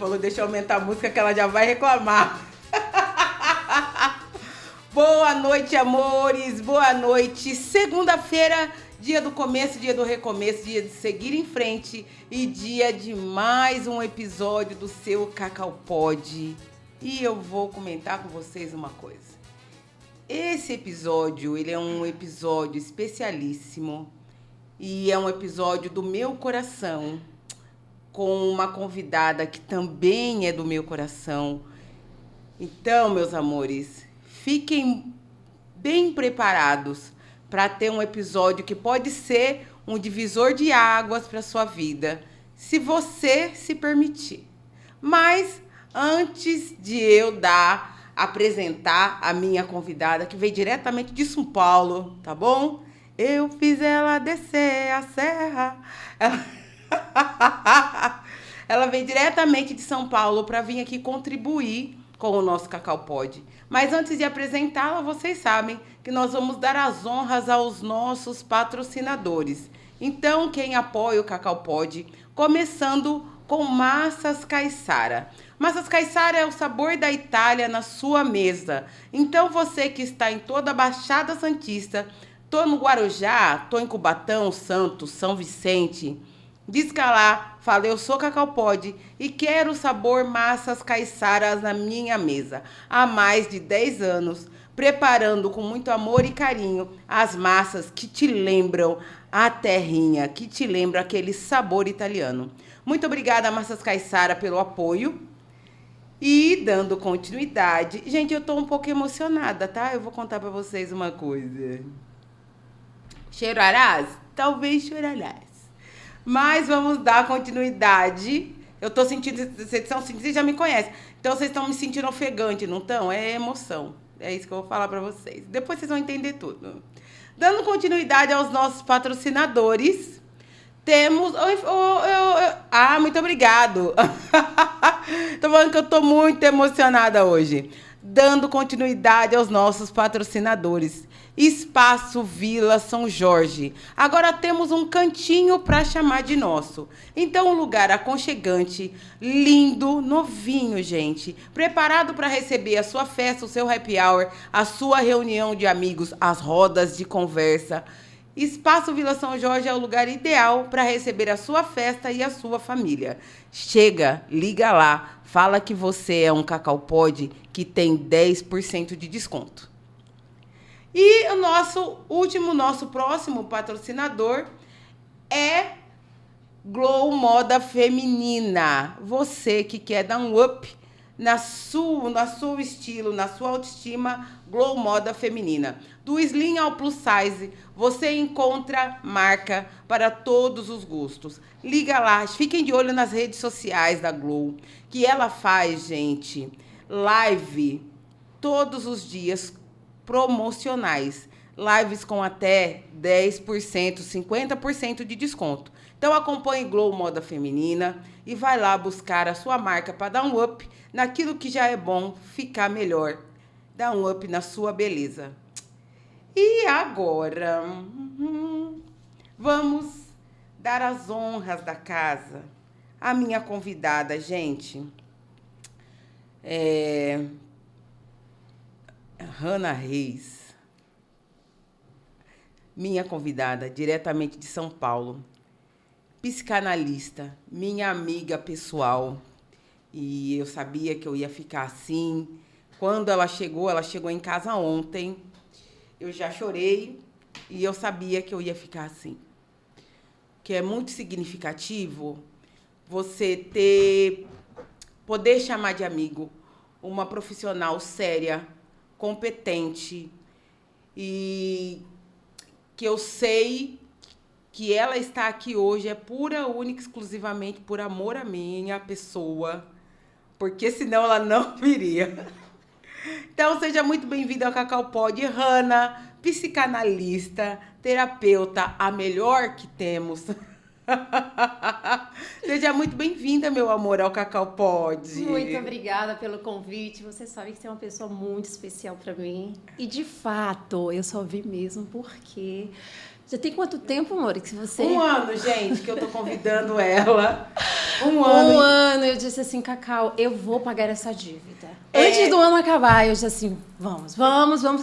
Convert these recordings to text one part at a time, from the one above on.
falou, deixa eu aumentar a música que ela já vai reclamar. Boa noite, amores, boa noite. Segunda-feira, dia do começo, dia do recomeço, dia de seguir em frente e dia de mais um episódio do seu Cacau Pod. E eu vou comentar com vocês uma coisa. Esse episódio, ele é um episódio especialíssimo e é um episódio do meu coração, com uma convidada que também é do meu coração. Então, meus amores, fiquem bem preparados para ter um episódio que pode ser um divisor de águas para sua vida, se você se permitir. Mas antes de eu apresentar a minha convidada, que veio diretamente de São Paulo, tá bom? Eu fiz ela descer a serra. Ela veio diretamente de São Paulo para vir aqui contribuir com o nosso Cacau Pod. Mas antes de apresentá-la, vocês sabem que nós vamos dar as honras aos nossos patrocinadores. Então, quem apoia o Cacau Pod, começando com Massas Caiçara. Massas Caiçara é o sabor da Itália na sua mesa. Então, você que está em toda a Baixada Santista, tô no Guarujá, tô em Cubatão, Santos, São Vicente, disca lá, fala, eu sou Cacau Pod e quero o sabor Massas Caiçaras na minha mesa. Há mais de 10 anos, preparando com muito amor e carinho as massas que te lembram a terrinha, que te lembram aquele sabor italiano. Muito obrigada, Massas Caiçara, pelo apoio. E dando continuidade, gente, eu tô um pouco emocionada, tá? Eu vou contar pra vocês uma coisa. Chorarás? Talvez chorarás. Mas vamos dar continuidade. Eu tô sentindo essa edição, vocês já me conhecem. Então vocês estão me sentindo ofegante, não estão? É emoção. É isso que eu vou falar pra vocês. Depois vocês vão entender tudo. Dando continuidade aos nossos patrocinadores, temos... muito obrigado. Tô falando que eu tô muito emocionada hoje. Dando continuidade aos nossos patrocinadores. Espaço Vila São Jorge. Agora temos um cantinho para chamar de nosso. Então, um lugar aconchegante, lindo, novinho, gente. Preparado para receber a sua festa, o seu happy hour, a sua reunião de amigos, as rodas de conversa. Espaço Vila São Jorge é o lugar ideal para receber a sua festa e a sua família. Chega, liga lá, fala que você é um Cacau Pod que tem 10% de desconto. E o nosso próximo patrocinador é Glow Moda Feminina. Você que quer dar um up na seu estilo, na sua autoestima, Glow Moda Feminina. Do slim ao plus size, você encontra marca para todos os gostos. Liga lá, fiquem de olho nas redes sociais da Glow, que ela faz, gente, live todos os dias promocionais. Lives com até 10%, 50% de desconto. Então acompanhe Glow Moda Feminina e vai lá buscar a sua marca para dar um up naquilo que já é bom, ficar melhor. Dar um up na sua beleza. E agora, vamos dar as honras da casa. A minha convidada, gente, Hanna Reis. Minha convidada, diretamente de São Paulo. Psicanalista, minha amiga pessoal. E eu sabia que eu ia ficar assim. Quando ela chegou em casa ontem. Eu já chorei e eu sabia que eu ia ficar assim. Que é muito significativo você poder chamar de amigo uma profissional séria, competente e que eu sei que ela está aqui hoje é pura, única, exclusivamente por amor à minha pessoa, porque senão ela não viria. Então, seja muito bem-vinda ao Cacau Pod, Hanna, psicanalista, terapeuta, a melhor que temos. Seja muito bem-vinda, meu amor, ao Cacau Pod. Muito obrigada pelo convite. Você sabe que você é uma pessoa muito especial para mim. E, de fato, eu só vi mesmo porque... Já tem quanto tempo, amor, que você... 1 ano, gente, que eu tô convidando ela Um ano. Um ano, eu disse assim, Cacau, eu vou pagar essa dívida. É. Antes do ano acabar, eu disse assim, vamos,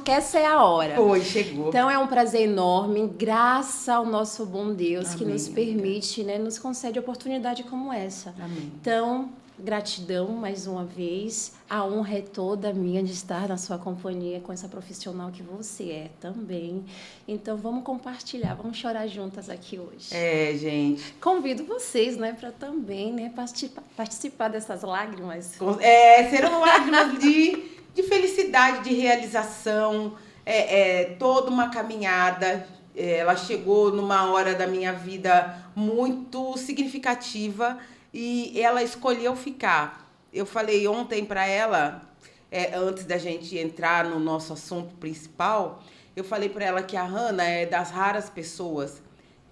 que essa é a hora. Foi, chegou. Então, é um prazer enorme, graças ao nosso bom Deus, que Amém, nos permite, né, nos concede oportunidade como essa. Amém. Então, gratidão mais uma vez. A honra é toda minha de estar na sua companhia com essa profissional que você é também. Então, vamos compartilhar, vamos chorar juntas aqui hoje. É, gente. Convido vocês, né, para também, né, participar dessas lágrimas. Serão lágrimas de felicidade, de realização, toda uma caminhada. Ela chegou numa hora da minha vida muito significativa e ela escolheu ficar. Eu falei ontem para ela, antes da gente entrar no nosso assunto principal, eu falei para ela que a Hannah é das raras pessoas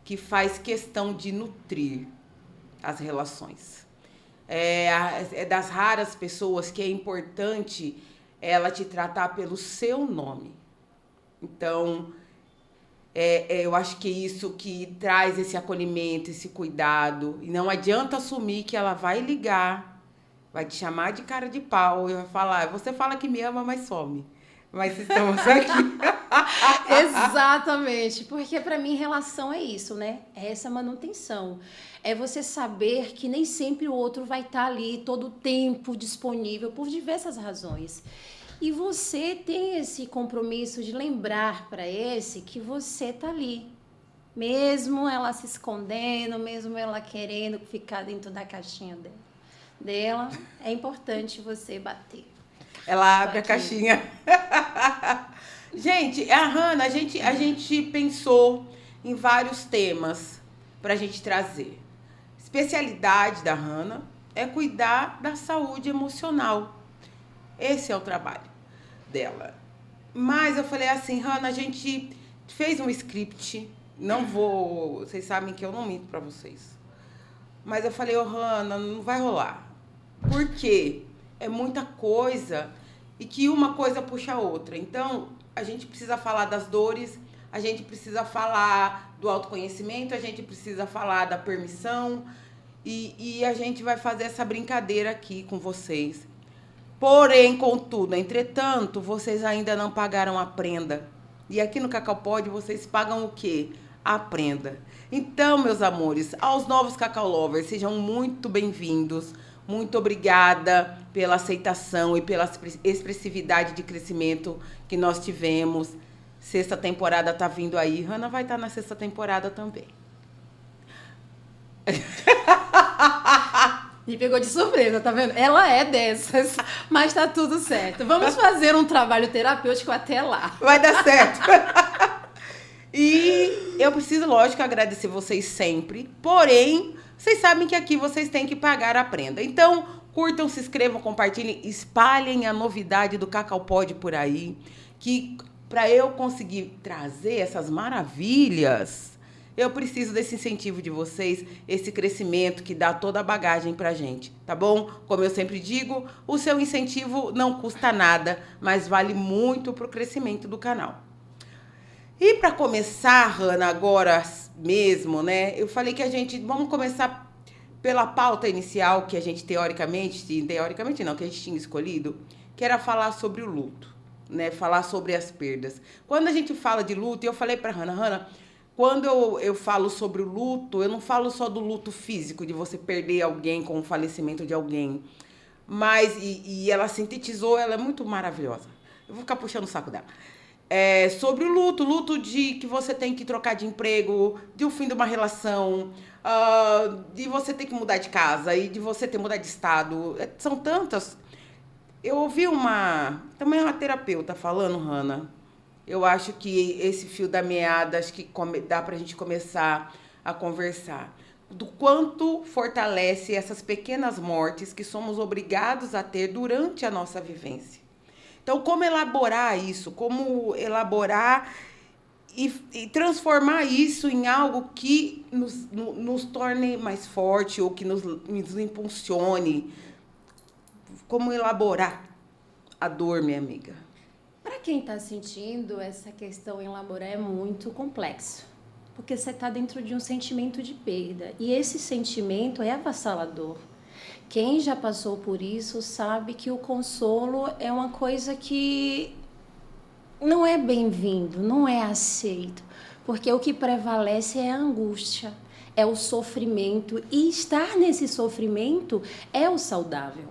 que faz questão de nutrir as relações. É das raras pessoas que é importante ela te tratar pelo seu nome. Então, eu acho que é isso que traz esse acolhimento, esse cuidado. E não adianta assumir que ela vai ligar, vai te chamar de cara de pau e vai falar, você fala que me ama, mas some. Mas estamos aqui. Exatamente, porque para mim relação é isso, né? É essa manutenção. É você saber que nem sempre o outro vai estar ali todo o tempo disponível por diversas razões. E você tem esse compromisso de lembrar para esse que você tá ali. Mesmo ela se escondendo, mesmo ela querendo ficar dentro da caixinha dela, é importante você bater. Ela abre a caixinha. Gente, a Hannah, a gente pensou em vários temas pra gente trazer. Especialidade da Hannah é cuidar da saúde emocional. Esse é o trabalho dela. Mas eu falei assim, Hannah, a gente fez um script. Não vou... Vocês sabem que eu não minto pra vocês. Mas eu falei, Hannah, não vai rolar. Por quê? É muita coisa e que uma coisa puxa a outra. Então, a gente precisa falar das dores, a gente precisa falar do autoconhecimento, a gente precisa falar da permissão e a gente vai fazer essa brincadeira aqui com vocês. Porém, contudo, entretanto, vocês ainda não pagaram a prenda. E aqui no Cacau Pod, vocês pagam o quê? A prenda. Então, meus amores, aos novos Cacau Lovers, sejam muito bem-vindos. Muito obrigada pela aceitação e pela expressividade de crescimento que nós tivemos. Sexta temporada tá vindo aí. Hannah vai estar na sexta temporada também. Me pegou de surpresa, tá vendo? Ela é dessas, mas tá tudo certo. Vamos fazer um trabalho terapêutico até lá. Vai dar certo. E eu preciso, lógico, agradecer vocês sempre. Porém, vocês sabem que aqui vocês têm que pagar a prenda. Então, curtam, se inscrevam, compartilhem, espalhem a novidade do Cacau Pod por aí. Que para eu conseguir trazer essas maravilhas, eu preciso desse incentivo de vocês, esse crescimento que dá toda a bagagem pra gente, tá bom? Como eu sempre digo, o seu incentivo não custa nada, mas vale muito pro crescimento do canal. E para começar, Hannah, agora mesmo, né? Eu falei que vamos começar pela pauta inicial que a gente teoricamente não, que a gente tinha escolhido, que era falar sobre o luto, né? Falar sobre as perdas. Quando a gente fala de luto, eu falei para Hannah, quando eu falo sobre o luto, eu não falo só do luto físico, de você perder alguém com o falecimento de alguém, mas, e ela sintetizou, ela é muito maravilhosa. Eu vou ficar puxando o saco dela. Sobre o luto de que você tem que trocar de emprego, de o fim de uma relação, de você ter que mudar de casa e de você ter que mudar de estado. São tantas. Eu ouvi também uma terapeuta falando, Hannah, eu acho que esse fio da meada, acho que dá pra gente começar a conversar. Do quanto fortalece essas pequenas mortes que somos obrigados a ter durante a nossa vivência. Então, como elaborar isso? Como elaborar e transformar isso em algo que nos torne mais forte ou que nos impulsione? Como elaborar a dor, minha amiga? Para quem está sentindo, essa questão em elaborar é muito complexo. Porque você está dentro de um sentimento de perda. E esse sentimento é avassalador. Quem já passou por isso sabe que o consolo é uma coisa que não é bem-vindo, não é aceito. Porque o que prevalece é a angústia, é o sofrimento. E estar nesse sofrimento é o saudável.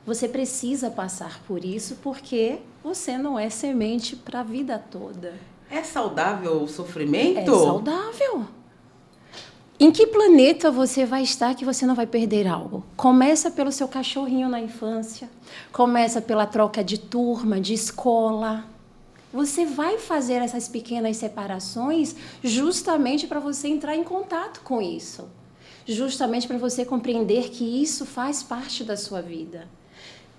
Você precisa passar por isso porque você não é semente para a vida toda. É saudável o sofrimento? É saudável. Em que planeta você vai estar que você não vai perder algo? Começa pelo seu cachorrinho na infância, começa pela troca de turma, de escola. Você vai fazer essas pequenas separações justamente para você entrar em contato com isso. Justamente para você compreender que isso faz parte da sua vida.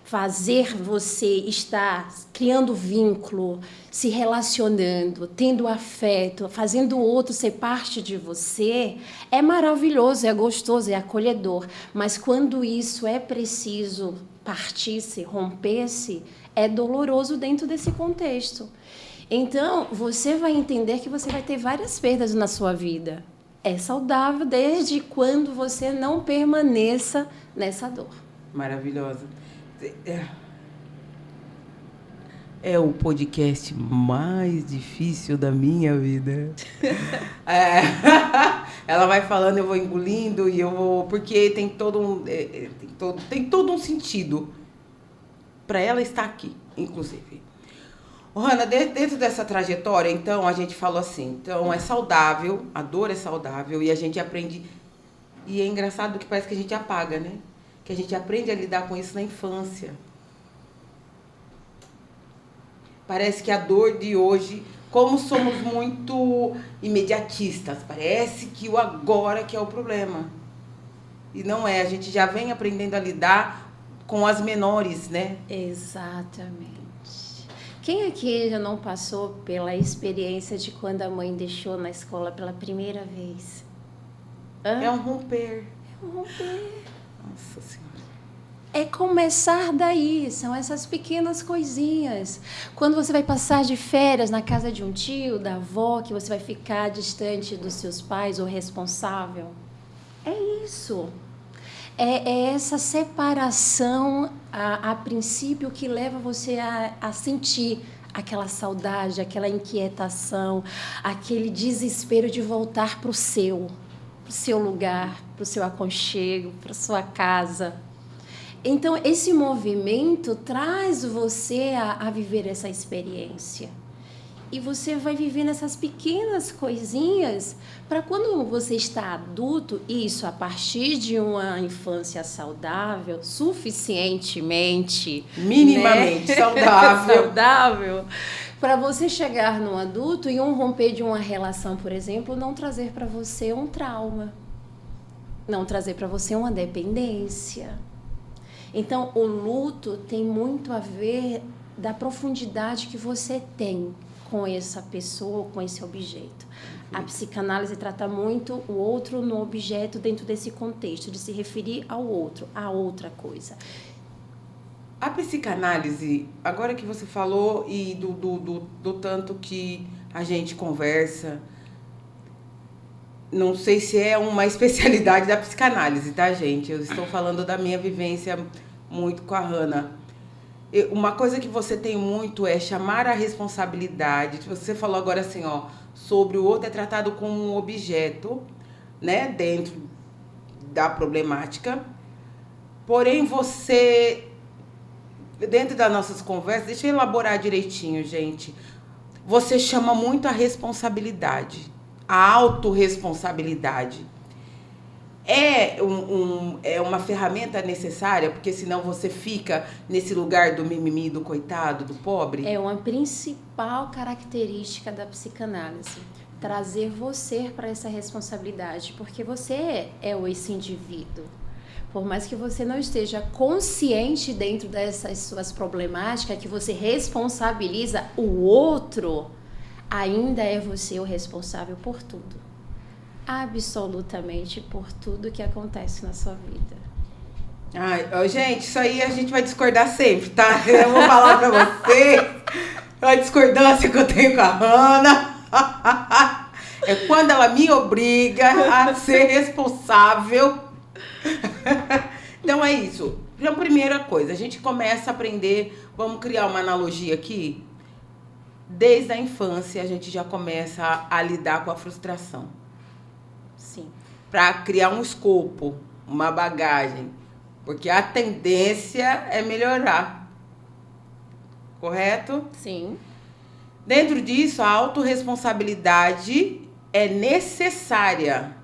Fazer você estar criando vínculo, se relacionando, tendo afeto, fazendo o outro ser parte de você, é maravilhoso, é gostoso, é acolhedor. Mas quando isso é preciso partir-se, romper-se, é doloroso dentro desse contexto. Então, você vai entender que você vai ter várias perdas na sua vida. É saudável desde quando você não permaneça nessa dor. Maravilhosa. É o podcast mais difícil da minha vida. Ela vai falando, eu vou engolindo e eu vou... Porque tem todo um sentido para ela estar aqui, inclusive. Hanna, dentro dessa trajetória, então, a gente falou assim, então é saudável, a dor é saudável e a gente aprende... E é engraçado que parece que a gente apaga, né? Que a gente aprende a lidar com isso na infância. Parece que a dor de hoje, como somos muito imediatistas, parece que o agora que é o problema. E não é, a gente já vem aprendendo a lidar com as menores, né? Exatamente. Quem aqui já não passou pela experiência de quando a mãe deixou na escola pela primeira vez? É um romper. É um romper. Nossa Senhora. É começar daí, são essas pequenas coisinhas. Quando você vai passar de férias na casa de um tio, da avó, que você vai ficar distante dos seus pais ou responsável. É isso. É essa separação, a princípio, que leva você a sentir aquela saudade, aquela inquietação, aquele desespero de voltar para o seu lugar, para o seu aconchego, para a sua casa. Então, esse movimento traz você a viver essa experiência. E você vai vivendo essas pequenas coisinhas para quando você está adulto, isso a partir de uma infância saudável, suficientemente... Minimamente, né? saudável, para você chegar no adulto e um romper de uma relação, por exemplo, não trazer para você um trauma, não trazer para você uma dependência. Então, o luto tem muito a ver da profundidade que você tem com essa pessoa, com esse objeto. A psicanálise trata muito o outro no objeto dentro desse contexto, de se referir ao outro, a outra coisa. A psicanálise, agora que você falou e do tanto que a gente conversa, não sei se é uma especialidade da psicanálise, tá, gente? Eu estou falando da minha vivência muito com a Hanna. Uma coisa que você tem muito é chamar a responsabilidade. Você falou agora assim, ó, sobre o outro é tratado como um objeto, né, dentro da problemática. Porém, você, dentro das nossas conversas, deixa eu elaborar direitinho, gente. Você chama muito a responsabilidade, a autorresponsabilidade. É uma ferramenta necessária, porque senão você fica nesse lugar do mimimi, do coitado, do pobre? É uma principal característica da psicanálise, trazer você para essa responsabilidade, porque você é esse indivíduo. Por mais que você não esteja consciente dentro dessas suas problemáticas, que você responsabiliza o outro, ainda é você o responsável por tudo. Absolutamente por tudo que acontece na sua vida. Ai, gente, isso aí a gente vai discordar sempre, tá? Eu vou falar pra vocês a discordância que eu tenho com a Hanna. É quando ela me obriga a ser responsável. Então é isso. Então, primeira coisa, a gente começa a aprender, vamos criar uma analogia aqui. Desde a infância a gente já começa a lidar com a frustração. Sim. Para criar um escopo, uma bagagem. Porque a tendência é melhorar. Correto? Sim. Dentro disso, a autorresponsabilidade é necessária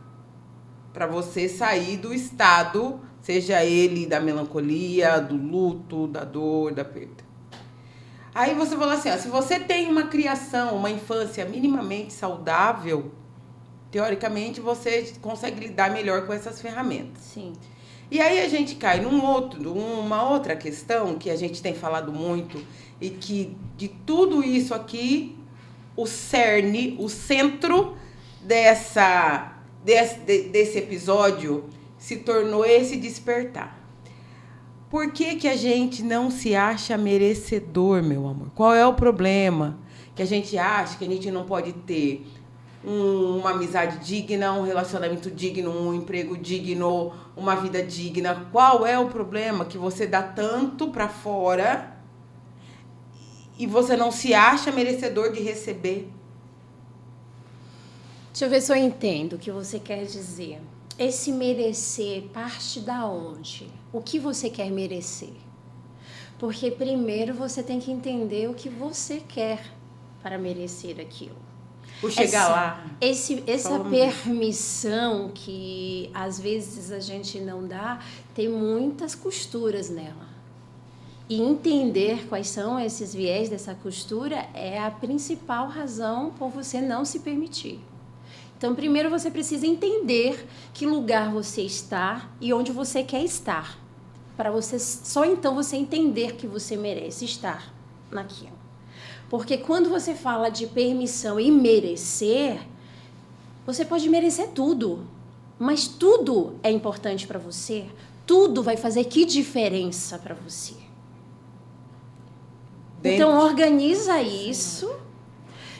para você sair do estado, seja ele da melancolia, do luto, da dor, da perda. Aí você fala assim, ó, se você tem uma criação, uma infância minimamente saudável, teoricamente você consegue lidar melhor com essas ferramentas. Sim. E aí a gente cai uma outra questão que a gente tem falado muito e que de tudo isso aqui, o cerne, o centro desse episódio se tornou esse despertar. Por que a gente não se acha merecedor, meu amor? Qual é o problema? Que a gente acha que a gente não pode ter uma amizade digna, um relacionamento digno, um emprego digno, uma vida digna. Qual é o problema? Que você dá tanto pra fora e você não se acha merecedor de receber. Deixa eu ver se eu entendo o que você quer dizer. Esse merecer parte da onde? O que você quer merecer? Porque primeiro você tem que entender o que você quer para merecer aquilo. Por chegar lá. Essa permissão que às vezes a gente não dá, tem muitas costuras nela. E entender quais são esses viés dessa costura é a principal razão por você não se permitir. Então, primeiro você precisa entender que lugar você está e onde você quer estar. Para você, só então você entender que você merece estar naquilo. Porque quando você fala de permissão e merecer, você pode merecer tudo, mas tudo é importante para você, tudo vai fazer que diferença para você. Então organiza isso,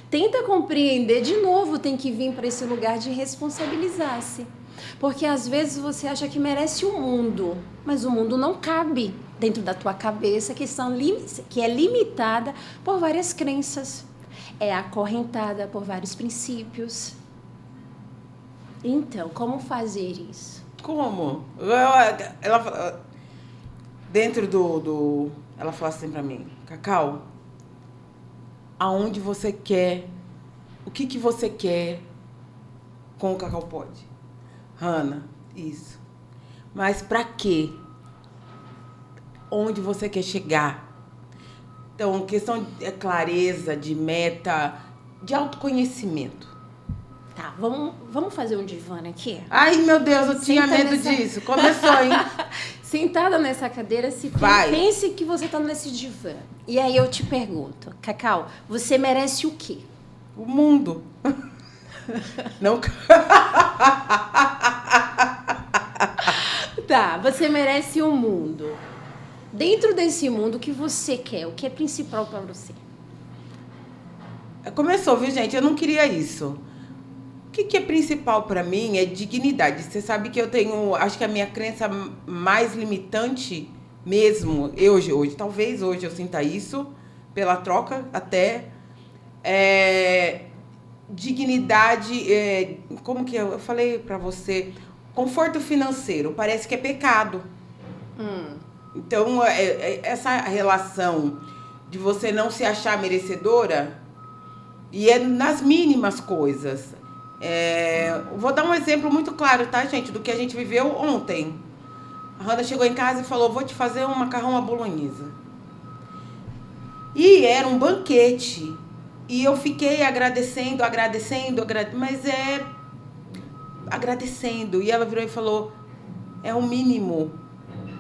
tenta compreender, de novo tem que vir para esse lugar de responsabilizar-se. Porque às vezes você acha que merece o mundo, mas o mundo não cabe dentro da tua cabeça, que é limitada por várias crenças, é acorrentada por vários princípios. Então, como fazer isso? Como? Ela dentro ela fala assim pra mim, Cacau, aonde você quer, o que você quer com o Cacau Pode? Hanna, isso. Mas pra quê? Onde você quer chegar? Então, questão de clareza, de meta, de autoconhecimento. Tá, vamos fazer um divã aqui? Ai, meu Deus, eu tinha medo disso. Começou, hein? Sentada nessa cadeira, pense que você tá nesse divã. E aí eu te pergunto, Cacau, você merece o quê? O mundo. Não. Tá, você merece o mundo. Dentro desse mundo, o que você quer? O que é principal para você? Começou, viu, gente? Eu não queria isso. O que é principal para mim é dignidade. Você sabe que eu tenho, acho que a minha crença mais limitante mesmo, hoje, talvez hoje eu sinta isso, pela troca até, dignidade, como que eu falei para você, conforto financeiro, parece que é pecado. Então, essa relação de você não se achar merecedora, e é nas mínimas coisas. Vou dar um exemplo muito claro, tá, gente, do que a gente viveu ontem. A Hanna chegou em casa e falou, vou te fazer um macarrão à bolonhesa. E era um banquete. E eu fiquei agradecendo, mas agradecendo. E ela virou e falou, é o mínimo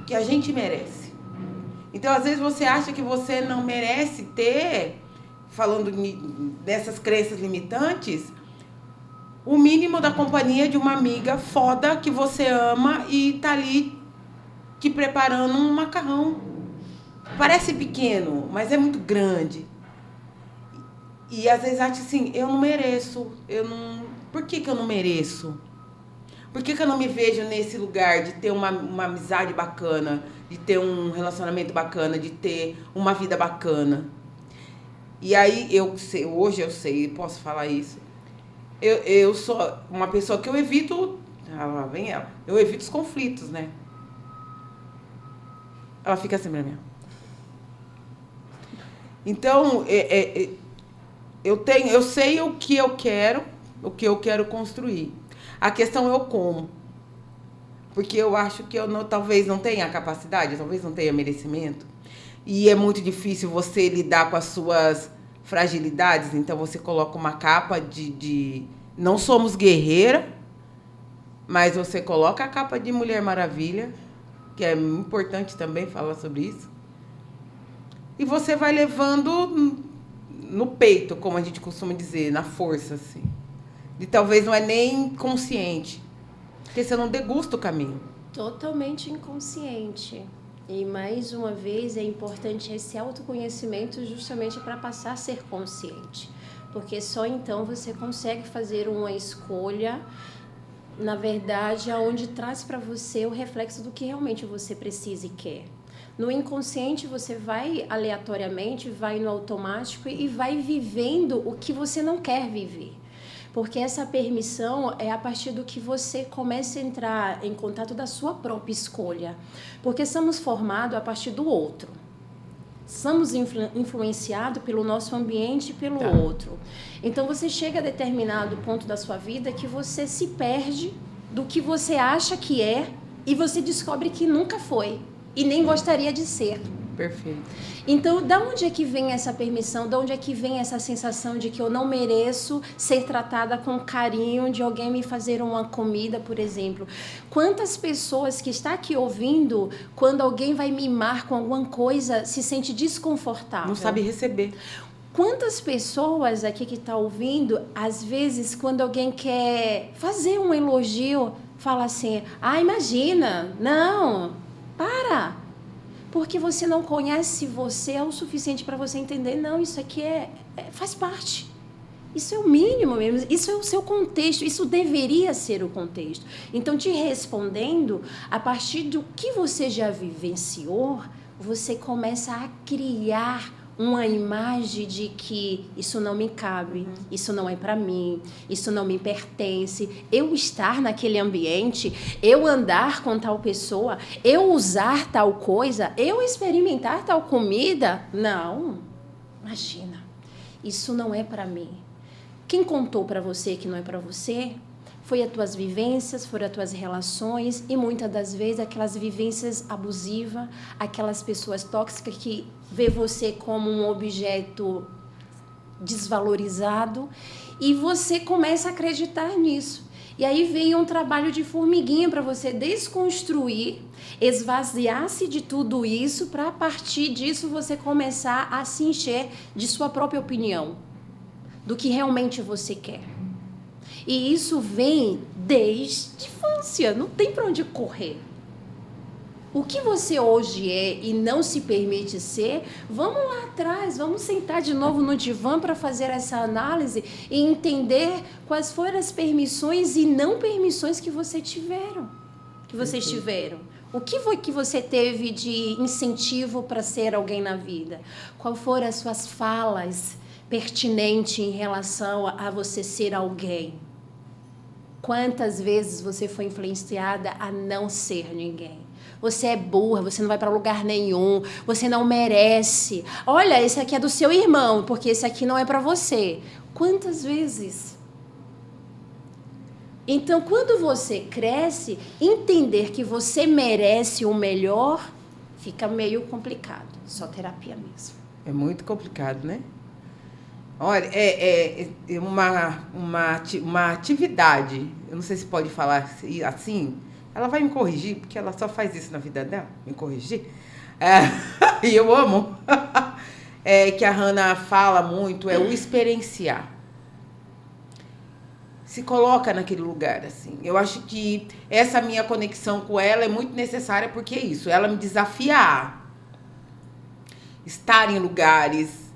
que a gente merece. Então, às vezes, você acha que você não merece ter, falando dessas crenças limitantes, o mínimo da companhia de uma amiga foda que você ama e tá ali te preparando um macarrão. Parece pequeno, mas é muito grande. E às vezes acha assim, eu não mereço, eu não... Por que eu não mereço? Por que eu não me vejo nesse lugar de ter uma amizade bacana, de ter um relacionamento bacana, de ter uma vida bacana? E aí, hoje eu sei, posso falar isso. Eu sou uma pessoa que eu evito... Ah, lá vem ela. Eu evito os conflitos, né? Ela fica assim pra mim. Então, eu sei o que eu quero construir. A questão é o como. Porque eu acho que talvez não tenha capacidade, talvez não tenha merecimento. E é muito difícil você lidar com as suas fragilidades. Então você coloca uma capa de não somos guerreira, mas você coloca a capa de Mulher Maravilha, que é importante também falar sobre isso. E você vai levando no peito, como a gente costuma dizer, na força, assim. E talvez não é nem consciente, porque você não degusta o caminho. Totalmente inconsciente. E mais uma vez é importante esse autoconhecimento justamente para passar a ser consciente. Porque só então você consegue fazer uma escolha, na verdade, onde traz para você o reflexo do que realmente você precisa e quer. No inconsciente você vai aleatoriamente, vai no automático e vai vivendo o que você não quer viver. Porque essa permissão é a partir do que você começa a entrar em contato da sua própria escolha. Porque somos formados a partir do outro. Somos influenciados pelo nosso ambiente e pelo outro. Então você chega a determinado ponto da sua vida que você se perde do que você acha que é e você descobre que nunca foi e nem gostaria de ser. Perfeito. Então, da onde é que vem essa permissão? Da onde é que vem essa sensação de que eu não mereço ser tratada com carinho, de alguém me fazer uma comida, por exemplo? Quantas pessoas que estão aqui ouvindo, quando alguém vai mimar com alguma coisa, se sente desconfortável? Não sabe receber. Quantas pessoas aqui que estão ouvindo, às vezes, quando alguém quer fazer um elogio, fala assim, imagina, não, para. Porque você não conhece você é o suficiente para você entender, não, isso aqui faz parte. Isso é o mínimo mesmo, isso é o seu contexto, isso deveria ser o contexto. Então, te respondendo, a partir do que você já vivenciou, você começa a criar uma imagem de que isso não me cabe, isso não é para mim, isso não me pertence. Eu estar naquele ambiente, eu andar com tal pessoa, eu usar tal coisa, eu experimentar tal comida, não, imagina, isso não é para mim. Quem contou para você que não é para você? Foi as tuas vivências, foram as tuas relações e muitas das vezes aquelas vivências abusivas, aquelas pessoas tóxicas que vê você como um objeto desvalorizado e você começa a acreditar nisso. E aí vem um trabalho de formiguinha para você desconstruir, esvaziar-se de tudo isso para a partir disso você começar a se encher de sua própria opinião, do que realmente você quer. E isso vem desde a infância, não tem para onde correr. O que você hoje é e não se permite ser, vamos lá atrás, vamos sentar de novo no divã para fazer essa análise e entender quais foram as permissões e não permissões que vocês tiveram. O que foi que você teve de incentivo para ser alguém na vida? Quais foram as suas falas pertinentes em relação a você ser alguém? Quantas vezes você foi influenciada a não ser ninguém? Você é burra, você não vai para lugar nenhum, você não merece. Olha, esse aqui é do seu irmão, porque esse aqui não é para você. Quantas vezes? Então, quando você cresce, entender que você merece o melhor, fica meio complicado. Só terapia mesmo. É muito complicado, né? Olha, uma atividade, eu não sei se pode falar assim, ela vai me corrigir, porque ela só faz isso na vida dela, me corrigir. E eu amo. Que a Hannah fala muito, é o experienciar. Se coloca naquele lugar, assim. Eu acho que essa minha conexão com ela é muito necessária, porque é isso, ela me desafia a estar em lugares...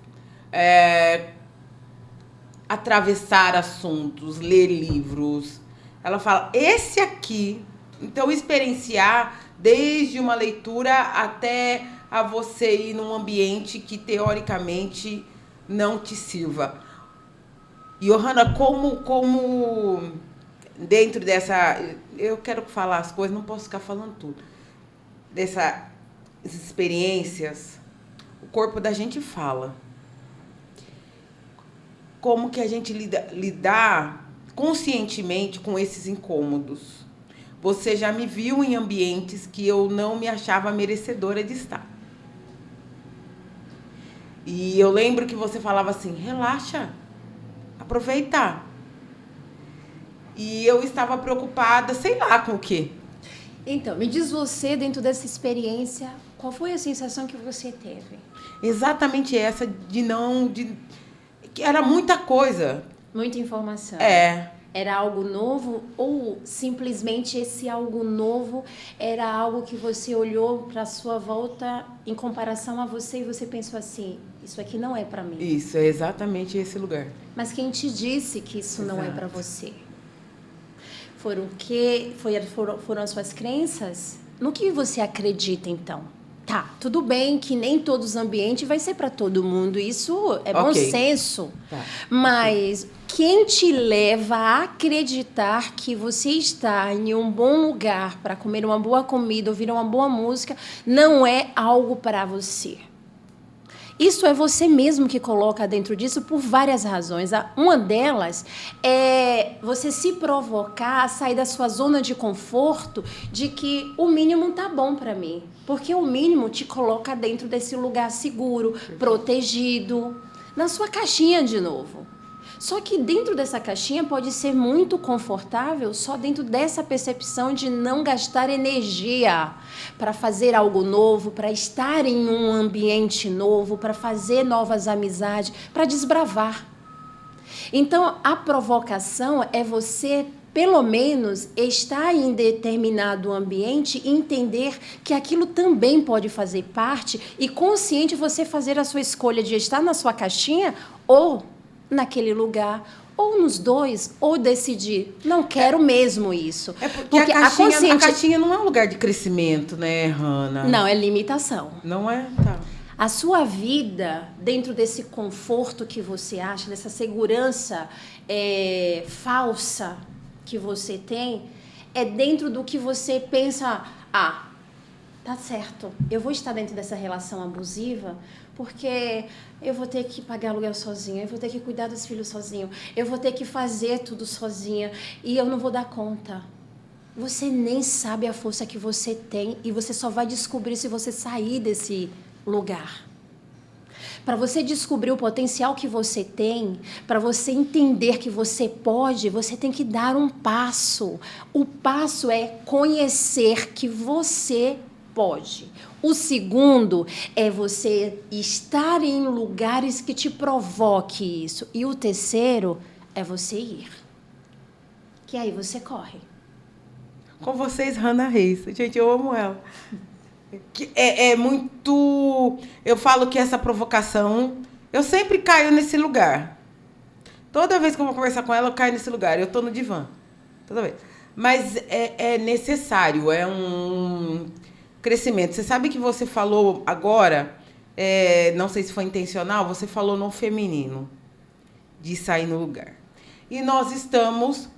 atravessar assuntos, ler livros. Ela fala, esse aqui, então experienciar desde uma leitura até a você ir num ambiente que teoricamente não te sirva. Johanna, como dentro dessa... Eu quero falar as coisas, não posso ficar falando tudo. Dessas experiências, o corpo da gente fala. Como que a gente lidar conscientemente com esses incômodos. Você já me viu em ambientes que eu não me achava merecedora de estar. E eu lembro que você falava assim, relaxa, aproveita. E eu estava preocupada, sei lá com o quê. Então, me diz você, dentro dessa experiência, qual foi a sensação que você teve? Exatamente essa que era muita coisa. Muita informação. É. Era algo novo ou simplesmente esse algo novo era algo que você olhou para sua volta em comparação a você e você pensou assim, isso aqui não é para mim. Isso, é exatamente esse lugar. Mas quem te disse que isso Exato. não é para você? Foram as suas crenças? No que você acredita então? Tá, tudo bem que nem todos os ambientes vai ser para todo mundo, isso é bom senso. Tá. Mas quem te leva a acreditar que você está em um bom lugar para comer uma boa comida, ouvir uma boa música, não é algo para você? Isso é você mesmo que coloca dentro disso por várias razões. Uma delas é você se provocar a sair da sua zona de conforto de que o mínimo tá bom para mim. Porque o mínimo te coloca dentro desse lugar seguro, protegido, na sua caixinha de novo. Só que dentro dessa caixinha pode ser muito confortável só dentro dessa percepção de não gastar energia para fazer algo novo, para estar em um ambiente novo, para fazer novas amizades, para desbravar. Então, a provocação é você, pelo menos, estar em determinado ambiente e entender que aquilo também pode fazer parte e consciente você fazer a sua escolha de estar na sua caixinha ou naquele lugar, ou nos dois, ou decidir, não quero mesmo isso. É porque a caixinha não é um lugar de crescimento, né, Hanna? Não, é limitação. Não é? Tá. A sua vida, dentro desse conforto que você acha, dessa segurança falsa que você tem, é dentro do que você pensa, tá certo, eu vou estar dentro dessa relação abusiva porque eu vou ter que pagar aluguel sozinha, eu vou ter que cuidar dos filhos sozinho, eu vou ter que fazer tudo sozinha e eu não vou dar conta. Você nem sabe a força que você tem e você só vai descobrir se você sair desse lugar. Para você descobrir o potencial que você tem, para você entender que você pode, você tem que dar um passo. O passo é conhecer que você pode. O segundo é você estar em lugares que te provoque isso. E o terceiro é você ir. Que aí você corre. Com vocês, Hanna Reis. Gente, eu amo ela. É muito... Eu falo que essa provocação... Eu sempre caio nesse lugar. Toda vez que eu vou conversar com ela, eu caio nesse lugar. Eu tô no divã. Toda vez. Mas é necessário. É um crescimento. Você sabe que você falou agora... não sei se foi intencional. Você falou no feminino. De sair no lugar. E nós estamos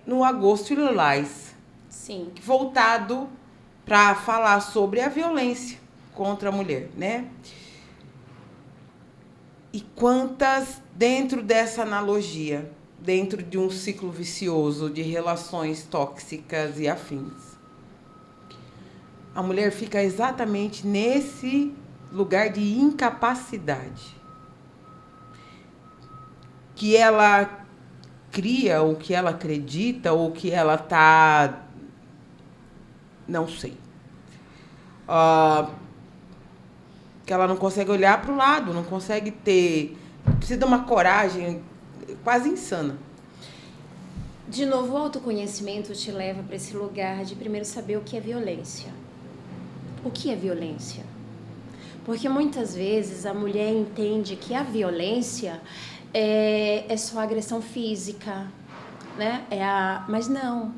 no Agosto Lilás. Sim. Voltado para falar sobre a violência contra a mulher, né? E quantas, dentro dessa analogia, dentro de um ciclo vicioso de relações tóxicas e afins, a mulher fica exatamente nesse lugar de incapacidade. Que ela cria, ou que ela acredita, ou que ela está... Não sei. Que ela não consegue olhar para o lado, não consegue ter... Precisa de uma coragem quase insana. De novo, o autoconhecimento te leva para esse lugar de primeiro saber o que é violência. O que é violência? Porque muitas vezes a mulher entende que a violência é só agressão física, né? Mas não.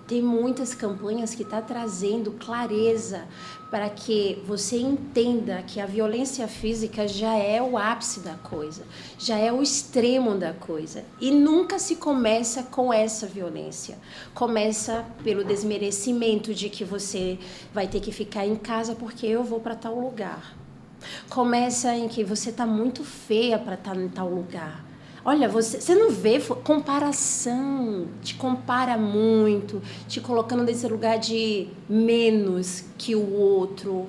Tem muitas campanhas que estão trazendo clareza para que você entenda que a violência física já é o ápice da coisa, já é o extremo da coisa. E nunca se começa com essa violência. Começa pelo desmerecimento de que você vai ter que ficar em casa porque eu vou para tal lugar. Começa em que você está muito feia para estar em tal lugar. Olha, você não vê comparação, te compara muito, te colocando nesse lugar de menos que o outro,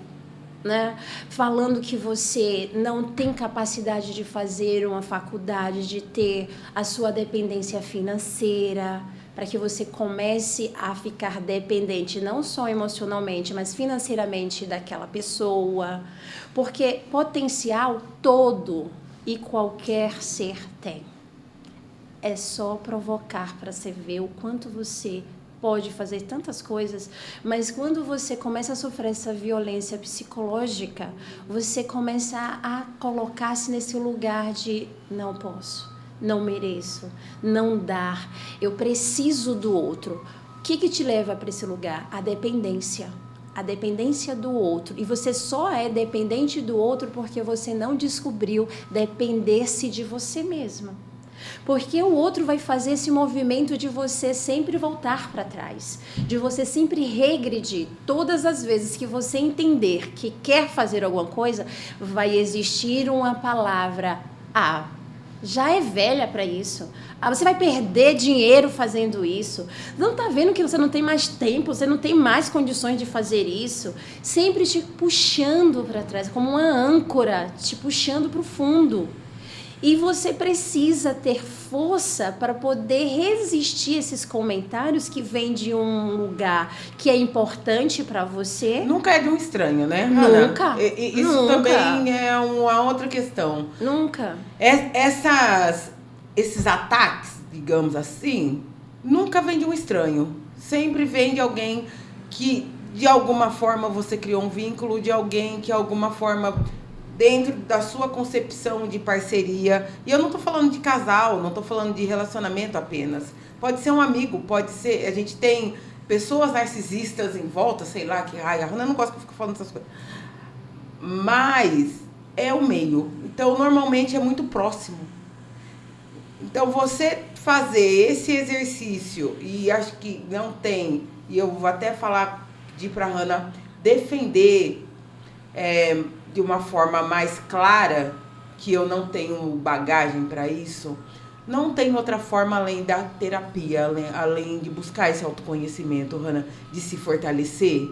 né? Falando que você não tem capacidade de fazer uma faculdade, de ter a sua dependência financeira, para que você comece a ficar dependente, não só emocionalmente, mas financeiramente daquela pessoa. Porque potencial todo e qualquer ser tem. É só provocar para você ver o quanto você pode fazer tantas coisas, mas quando você começa a sofrer essa violência psicológica, você começa a colocar-se nesse lugar de não posso, não mereço, não dar, eu preciso do outro. O que te leva para esse lugar? A dependência. A dependência do outro. E você só é dependente do outro porque você não descobriu depender-se de você mesma. Porque o outro vai fazer esse movimento de você sempre voltar para trás, de você sempre regredir. Todas as vezes que você entender que quer fazer alguma coisa, vai existir uma palavra, já é velha para isso. Você vai perder dinheiro fazendo isso. Não tá vendo que você não tem mais tempo, você não tem mais condições de fazer isso? Sempre te puxando para trás, como uma âncora, te puxando para o fundo. E você precisa ter força para poder resistir a esses comentários que vêm de um lugar que é importante para você. Nunca é de um estranho, né, Hannah? Nunca. Isso Nunca. também é uma outra questão. Nunca. Esses ataques, digamos assim, nunca vem de um estranho. Sempre vem de alguém que, de alguma forma, você criou um vínculo, de alguém que, de alguma forma, dentro da sua concepção de parceria. E eu não tô falando de casal, não tô falando de relacionamento apenas. Pode ser um amigo, pode ser... A gente tem pessoas narcisistas em volta, sei lá, que raia. A Hannah não gosta que eu fique falando essas coisas. Mas é o meio. Então, normalmente, é muito próximo. Então, você fazer esse exercício, e acho que não tem, e eu vou até pedir para a Hannah defender de uma forma mais clara, que eu não tenho bagagem para isso, não tem outra forma além da terapia, além de buscar esse autoconhecimento, Hannah, de se fortalecer?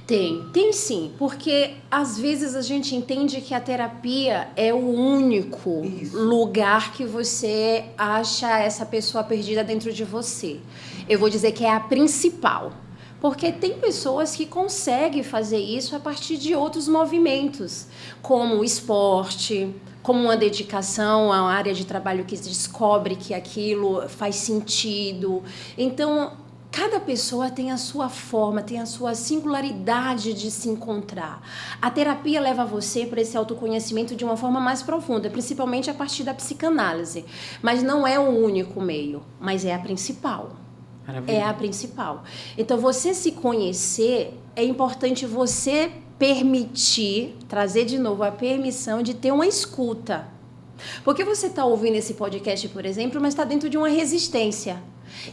Tem sim, porque às vezes a gente entende que a terapia é o único lugar que você acha essa pessoa perdida dentro de você. Eu vou dizer que é a principal, porque tem pessoas que conseguem fazer isso a partir de outros movimentos, como o esporte, como uma dedicação a uma área de trabalho que descobre que aquilo faz sentido. Então, cada pessoa tem a sua forma, tem a sua singularidade de se encontrar. A terapia leva você para esse autoconhecimento de uma forma mais profunda, principalmente a partir da psicanálise. Mas não é o único meio, mas é a principal. Maravilha. É a principal. Então, você se conhecer, é importante você permitir, trazer de novo a permissão de ter uma escuta. Porque você está ouvindo esse podcast, por exemplo, mas está dentro de uma resistência.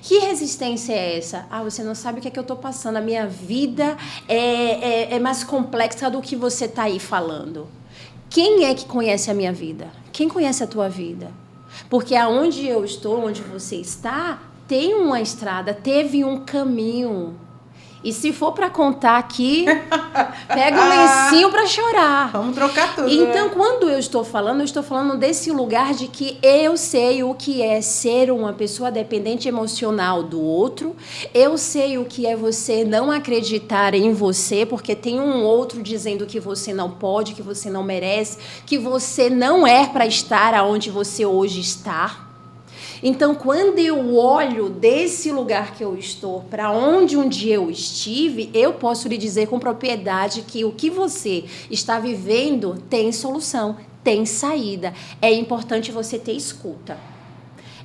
Que resistência é essa? Você não sabe o que é que eu estou passando. A minha vida é mais complexa do que você está aí falando. Quem é que conhece a minha vida? Quem conhece a tua vida? Porque aonde eu estou, onde você está, tem uma estrada, teve um caminho. E se for para contar aqui, pega um lencinho para chorar. Vamos trocar tudo. Então, né? Quando eu estou falando desse lugar de que eu sei o que é ser uma pessoa dependente emocional do outro, eu sei o que é você não acreditar em você, porque tem um outro dizendo que você não pode, que você não merece, que você não é para estar aonde você hoje está. Então, quando eu olho desse lugar que eu estou para onde um dia eu estive, eu posso lhe dizer com propriedade que o que você está vivendo tem solução, tem saída. É importante você ter escuta.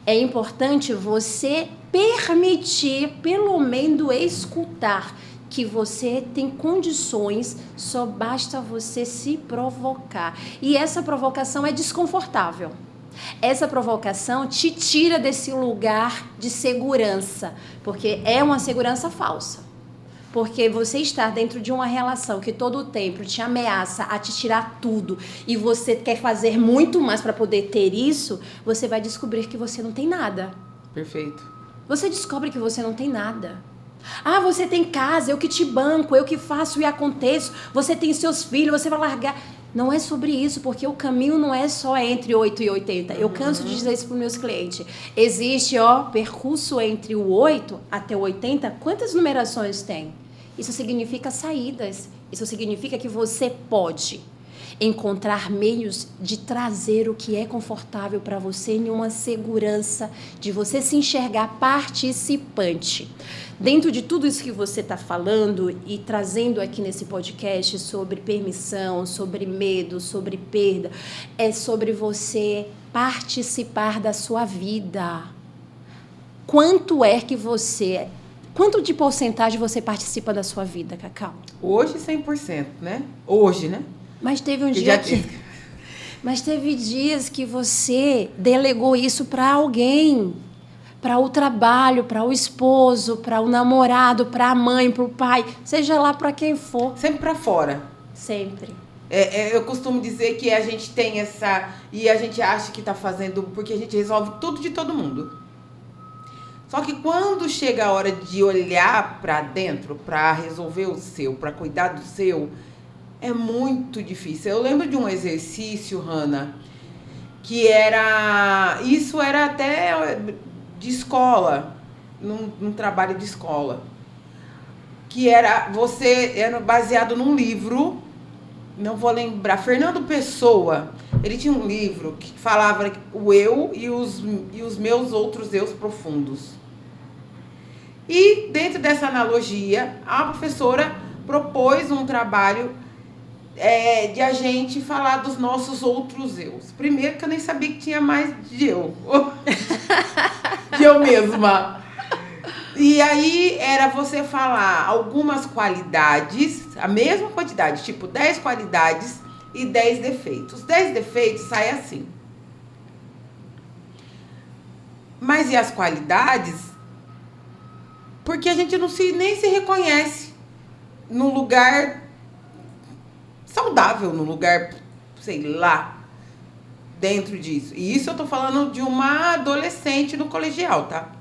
É importante você permitir, pelo menos escutar, que você tem condições, só basta você se provocar. E essa provocação é desconfortável. Essa provocação te tira desse lugar de segurança, porque é uma segurança falsa. Porque você estar dentro de uma relação que todo o tempo te ameaça a te tirar tudo e você quer fazer muito mais para poder ter isso, você vai descobrir que você não tem nada. Perfeito. Você descobre que você não tem nada. Ah, você tem casa, eu que te banco, eu que faço e aconteço, você tem seus filhos, você vai largar. Não é sobre isso, porque o caminho não é só entre 8 e 80. Eu canso de dizer isso para os meus clientes. Existe, percurso entre o 8 até o 80. Quantas numerações tem? Isso significa saídas. Isso significa que você pode encontrar meios de trazer o que é confortável para você em uma segurança, de você se enxergar participante. Dentro de tudo isso que você está falando e trazendo aqui nesse podcast sobre permissão, sobre medo, sobre perda, é sobre você participar da sua vida. Quanto de porcentagem você participa da sua vida, Cacau? Hoje 100%, né? Hoje, né? Mas teve um dia Mas teve dias que você delegou isso para alguém. Para o trabalho, para o esposo, para o namorado, para a mãe, para o pai, seja lá para quem for. Sempre para fora. Sempre. Eu costumo dizer que a gente tem essa... E a gente acha que está fazendo... Porque a gente resolve tudo de todo mundo. Só que quando chega a hora de olhar para dentro, para resolver o seu, para cuidar do seu, é muito difícil. Eu lembro de um exercício, Hanna, que era... Isso era até... de escola, num trabalho de escola, que era baseado num livro, não vou lembrar, Fernando Pessoa, ele tinha um livro que falava o eu e os meus outros eus profundos. E dentro dessa analogia, a professora propôs um trabalho de a gente falar dos nossos outros eus. Primeiro que eu nem sabia que tinha mais de eu. De eu mesma. E aí era você falar algumas qualidades, a mesma quantidade, tipo 10 qualidades e 10 defeitos. 10 defeitos sai assim. Mas e as qualidades? Porque a gente nem se reconhece num lugar saudável, num lugar, sei lá, dentro disso. E isso eu tô falando de uma adolescente no colegial, tá?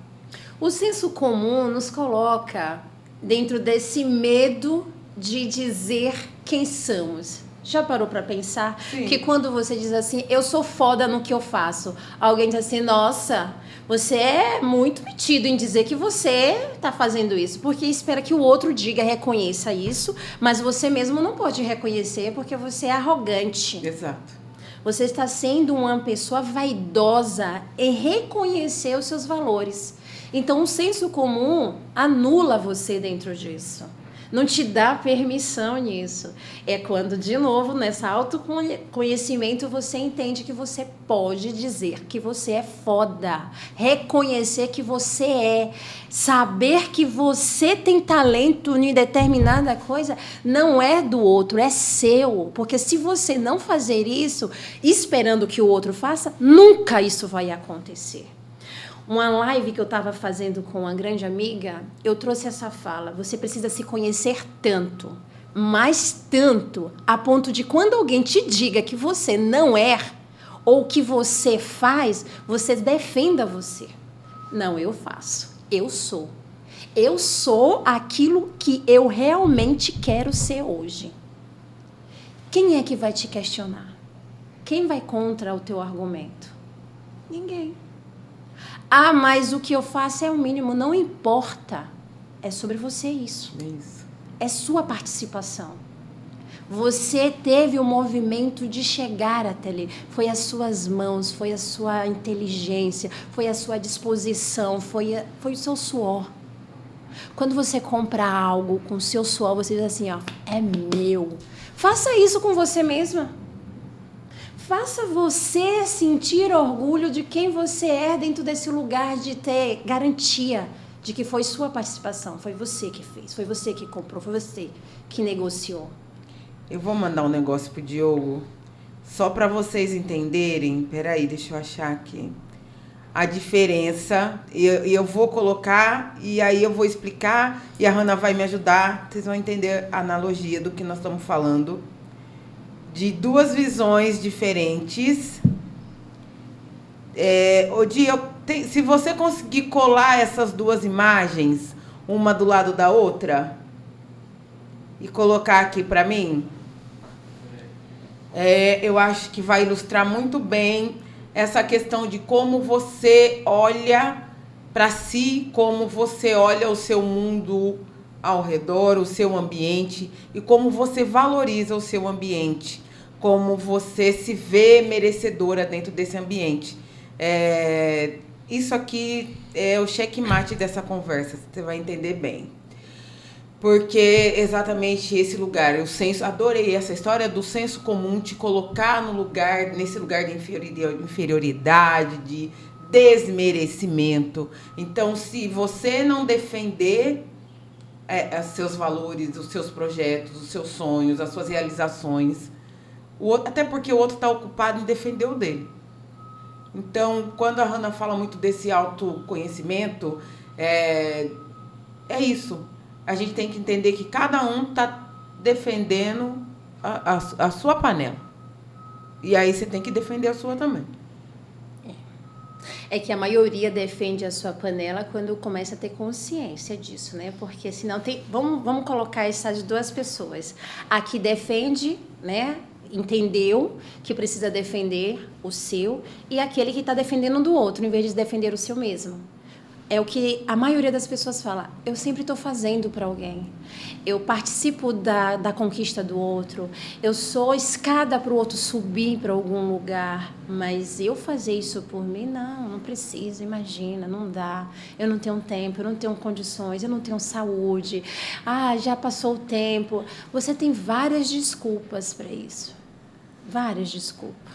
O senso comum nos coloca dentro desse medo de dizer quem somos. Já parou para pensar? Sim. Que quando você diz assim, eu sou foda no que eu faço, alguém diz assim, nossa, você é muito metido em dizer que você está fazendo isso, porque espera que o outro diga, reconheça isso, mas você mesmo não pode reconhecer porque você é arrogante. Exato. Você está sendo uma pessoa vaidosa em reconhecer os seus valores. Então, o senso comum anula você dentro disso. Não te dá permissão nisso. É quando, de novo, nesse autoconhecimento, você entende que você pode dizer que você é foda. Reconhecer que você é. Saber que você tem talento em determinada coisa não é do outro, é seu. Porque se você não fazer isso, esperando que o outro faça, nunca isso vai acontecer. Uma live que eu estava fazendo com uma grande amiga, eu trouxe essa fala. Você precisa se conhecer tanto, mas tanto, a ponto de quando alguém te diga que você não é, ou que você faz, você defenda você. Não, eu faço. Eu sou. Eu sou aquilo que eu realmente quero ser hoje. Quem é que vai te questionar? Quem vai contra o teu argumento? Ninguém. Ah, mas o que eu faço é o mínimo. Não importa. É sobre você isso. Isso. É sua participação. Você teve o movimento de chegar até ali. Foi as suas mãos, foi a sua inteligência, foi a sua disposição, foi o seu suor. Quando você compra algo com o seu suor, você diz assim, ó, é meu. Faça isso com você mesma. Faça você sentir orgulho de quem você é dentro desse lugar de ter garantia de que foi sua participação, foi você que fez, foi você que comprou, foi você que negociou. Eu vou mandar um negócio pro Diogo, só para vocês entenderem. Peraí, deixa eu achar aqui. A diferença, e eu vou colocar, e aí eu vou explicar, e a Hannah vai me ajudar. Vocês vão entender a analogia do que nós estamos falando. De duas visões diferentes. Se você conseguir colar essas duas imagens, uma do lado da outra, e colocar aqui para mim, eu acho que vai ilustrar muito bem essa questão de como você olha para si, como você olha o seu mundo ao redor, o seu ambiente, e como você valoriza o seu ambiente, como você se vê merecedora dentro desse ambiente. Isso aqui é o checkmate dessa conversa, você vai entender bem. Porque exatamente esse lugar, o senso, adorei essa história do senso comum, te colocar no lugar, nesse lugar de inferioridade, de desmerecimento. Então, se você não defender os seus valores, os seus projetos, os seus sonhos, as suas realizações, até porque o outro está ocupado em defender o dele. Então, quando a Hannah fala muito desse autoconhecimento, é isso. A gente tem que entender que cada um está defendendo a sua panela. E aí você tem que defender a sua também. É que a maioria defende a sua panela quando começa a ter consciência disso, né? Porque senão tem... Vamos colocar essas duas pessoas. A que defende, né? Entendeu que precisa defender o seu, e aquele que está defendendo do outro, em vez de defender o seu mesmo. É o que a maioria das pessoas fala. Eu sempre estou fazendo para alguém. Eu participo da conquista do outro. Eu sou escada para o outro subir para algum lugar. Mas eu fazer isso por mim, não precisa, imagina, não dá. Eu não tenho tempo, eu não tenho condições, eu não tenho saúde. Já passou o tempo. Você tem várias desculpas para isso. Várias desculpas.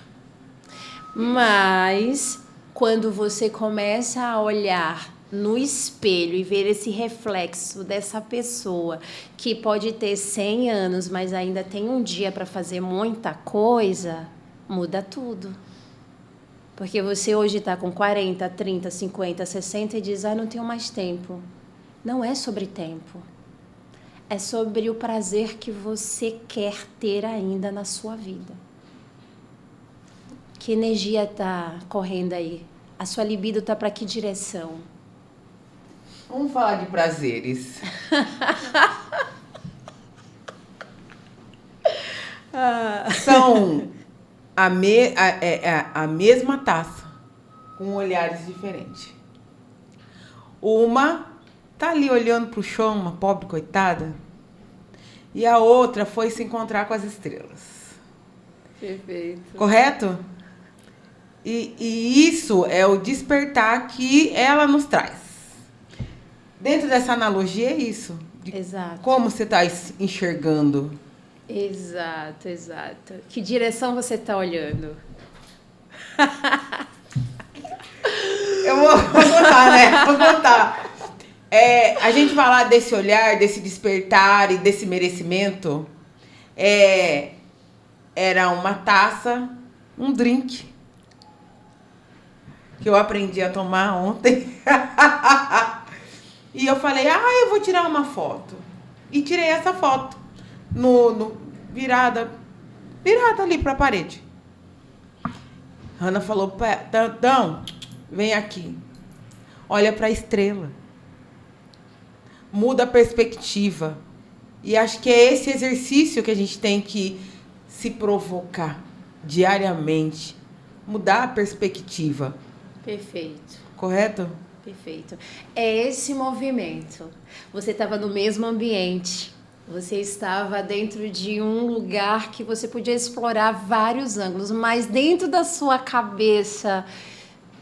Mas quando você começa a olhar no espelho e ver esse reflexo dessa pessoa que pode ter 100 anos, mas ainda tem um dia para fazer muita coisa, muda tudo. Porque você hoje está com 40, 30, 50, 60 e diz, não tenho mais tempo. Não é sobre tempo. É sobre o prazer que você quer ter ainda na sua vida. Que energia está correndo aí? A sua libido está para que direção? Vamos falar de prazeres. São a mesma taça, com olhares diferentes. Uma tá ali olhando pro chão, uma pobre coitada, e a outra foi se encontrar com as estrelas. Perfeito. Correto? E isso é o despertar que ela nos traz. Dentro dessa analogia é isso. Exato. Como você está enxergando. Exato. Que direção você está olhando? Eu vou contar, né? Vou contar. A gente falar desse olhar, desse despertar e desse merecimento, era uma taça, um drink, que eu aprendi a tomar ontem. E eu falei, eu vou tirar uma foto. E tirei essa foto, virada ali pra parede. Hannah falou, Dão, vem aqui. Olha pra estrela. Muda a perspectiva. E acho que é esse exercício que a gente tem que se provocar diariamente. Mudar a perspectiva. Perfeito. Correto? Perfeito. É esse movimento. Você estava no mesmo ambiente. Você estava dentro de um lugar que você podia explorar vários ângulos, mas dentro da sua cabeça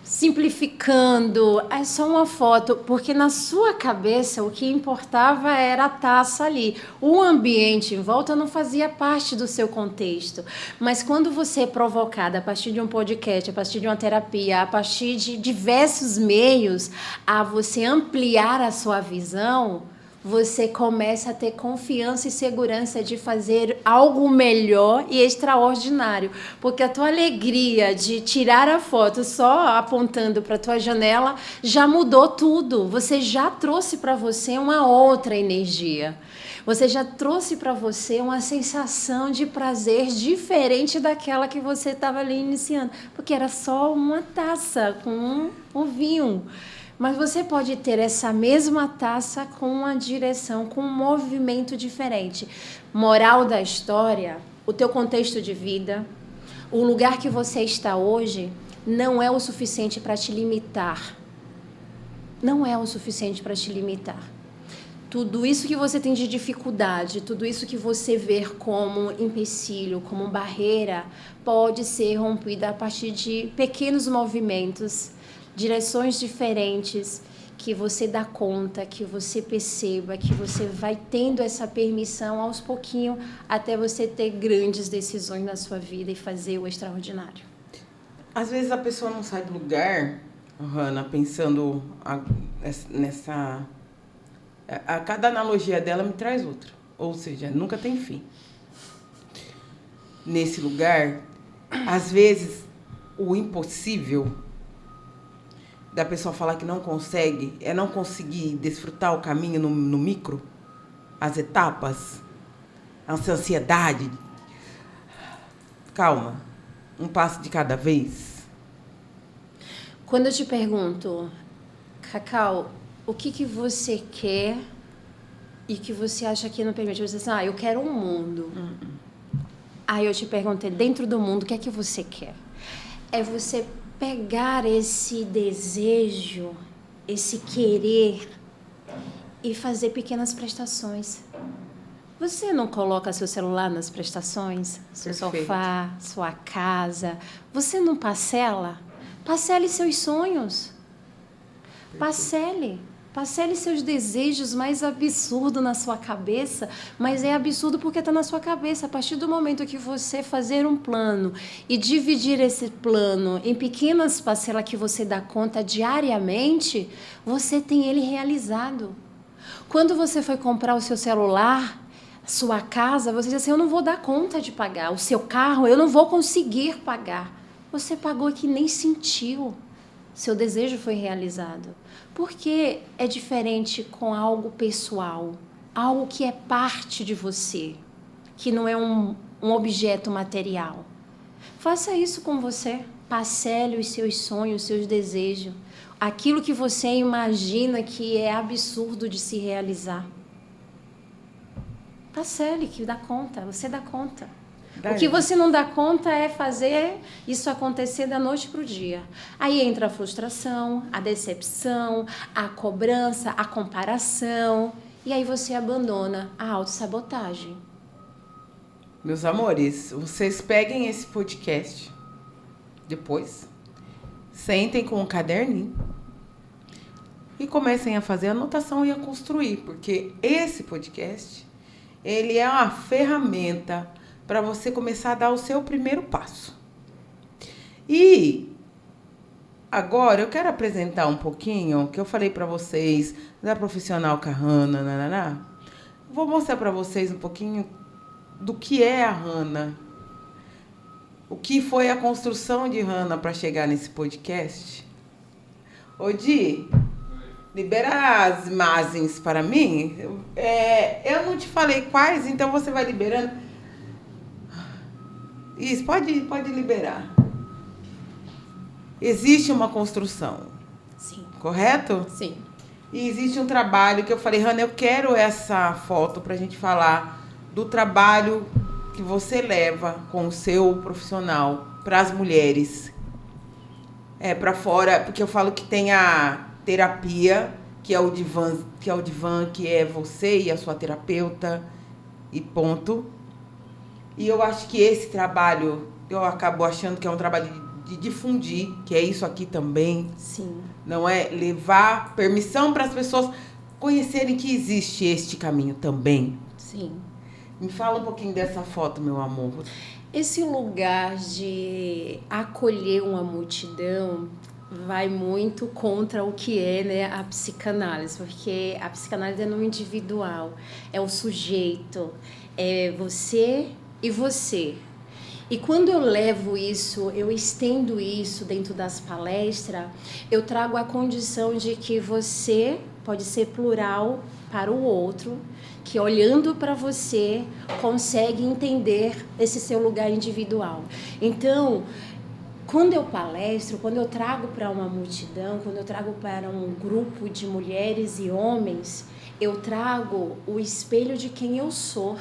simplificando, é só uma foto, porque na sua cabeça o que importava era a taça ali. O ambiente em volta não fazia parte do seu contexto. Mas quando você é provocada a partir de um podcast, a partir de uma terapia, a partir de diversos meios, a você ampliar a sua visão, você começa a ter confiança e segurança de fazer algo melhor e extraordinário. Porque a tua alegria de tirar a foto só apontando para a tua janela já mudou tudo. Você já trouxe para você uma outra energia. Você já trouxe para você uma sensação de prazer diferente daquela que você estava ali iniciando. Porque era só uma taça com um vinho. Mas você pode ter essa mesma taça com uma direção, com um movimento diferente. Moral da história, o teu contexto de vida, o lugar que você está hoje, não é o suficiente para te limitar. Não é o suficiente para te limitar. Tudo isso que você tem de dificuldade, tudo isso que você vê como empecilho, como barreira, pode ser rompida a partir de pequenos movimentos, direções diferentes, que você dá conta, que você perceba, que você vai tendo essa permissão aos pouquinhos até você ter grandes decisões na sua vida e fazer o extraordinário. Às vezes a pessoa não sai do lugar, Hanna, pensando nessa... A cada analogia dela me traz outra. Ou seja, nunca tem fim. Nesse lugar, às vezes, o impossível da pessoa falar que não consegue é não conseguir desfrutar o caminho no micro, as etapas, essa ansiedade. Calma, um passo de cada vez. Quando eu te pergunto, Cacau, o que você quer e que você acha que não permite? Você diz assim, eu quero um mundo. Aí eu te perguntei, dentro do mundo, o que é que você quer? É você pegar esse desejo, esse querer e fazer pequenas prestações. Você não coloca seu celular nas prestações? Seu sofá, sua casa. Você não parcela? Parcele seus sonhos. Parcele seus desejos mais absurdos na sua cabeça, mas é absurdo porque está na sua cabeça. A partir do momento que você fazer um plano e dividir esse plano em pequenas parcelas que você dá conta diariamente, você tem ele realizado. Quando você foi comprar o seu celular, sua casa, você diz assim, eu não vou dar conta de pagar. O seu carro, eu não vou conseguir pagar. Você pagou que nem sentiu. Seu desejo foi realizado. Porque é diferente com algo pessoal, algo que é parte de você, que não é um objeto material. Faça isso com você. Parcele os seus sonhos, os seus desejos. Aquilo que você imagina que é absurdo de se realizar. Parcele, que dá conta, você dá conta. O que você não dá conta é fazer isso acontecer da noite para o dia. Aí entra a frustração, a decepção, a cobrança, a comparação. E aí você abandona a autossabotagem. Meus amores, vocês peguem esse podcast depois, sentem com um caderninho e comecem a fazer a anotação e a construir. Porque esse podcast, ele é uma ferramenta para você começar a dar o seu primeiro passo. E agora eu quero apresentar um pouquinho, que eu falei para vocês, da profissional Hanna, nananá. Vou mostrar para vocês um pouquinho do que é a Hanna. O que foi a construção de Hanna para chegar nesse podcast. Ô, Di, libera as imagens para mim. Eu não te falei quais, então você vai liberando. Isso, pode liberar. Existe uma construção. Sim. Correto? Sim. E existe um trabalho que eu falei, Hanna, eu quero essa foto pra gente falar do trabalho que você leva com o seu profissional para as mulheres. Para fora, porque eu falo que tem a terapia, que é o divã, que é você e a sua terapeuta, e ponto. E eu acho que esse trabalho, eu acabo achando que é um trabalho de difundir, que é isso aqui também. Sim. Não é levar permissão para as pessoas conhecerem que existe este caminho também. Sim. Me fala um pouquinho dessa foto, meu amor. Esse lugar de acolher uma multidão vai muito contra o que é, né, a psicanálise, porque a psicanálise é no individual, é o sujeito, é você e você. E quando eu levo isso, eu estendo isso dentro das palestras, eu trago a condição de que você pode ser plural para o outro, que olhando para você consegue entender esse seu lugar individual. Então, quando eu palestro, quando eu trago para uma multidão, quando eu trago para um grupo de mulheres e homens, eu trago o espelho de quem eu sou,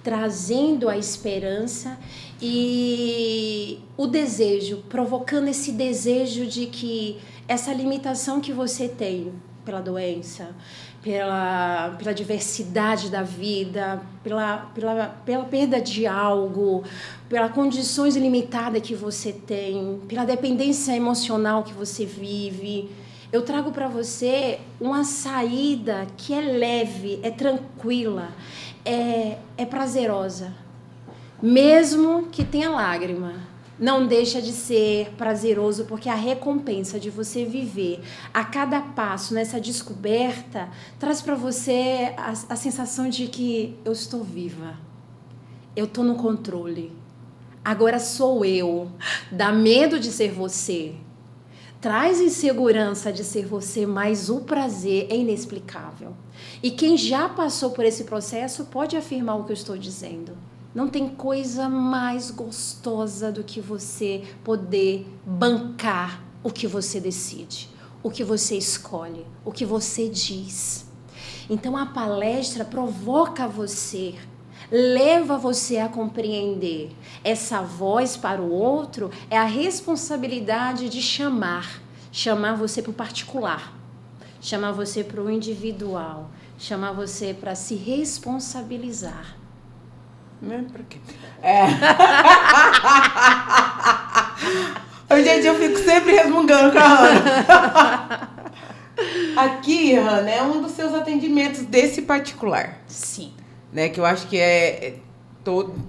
trazendo a esperança e o desejo, provocando esse desejo de que essa limitação que você tem pela doença, pela diversidade da vida, pela perda de algo, pelas condições limitadas que você tem, pela dependência emocional que você vive, eu trago para você uma saída que é leve, é tranquila, é prazerosa. Mesmo que tenha lágrima, não deixa de ser prazeroso, porque a recompensa de você viver a cada passo nessa descoberta traz para você a sensação de que eu estou viva, eu estou no controle, agora sou eu. Dá medo de ser você, traz insegurança de ser você, mas o prazer é inexplicável. E quem já passou por esse processo pode afirmar o que eu estou dizendo. Não tem coisa mais gostosa do que você poder bancar o que você decide, o que você escolhe, o que você diz. Então a palestra provoca você, leva você a compreender. Essa voz para o outro é a responsabilidade de chamar você para o particular, chamar você para o individual, chamar você para se responsabilizar. Né? Por quê? Gente, eu fico sempre resmungando com a Hannah. Aqui, Hannah, é um dos seus atendimentos desse particular. Sim. Né? Que eu acho que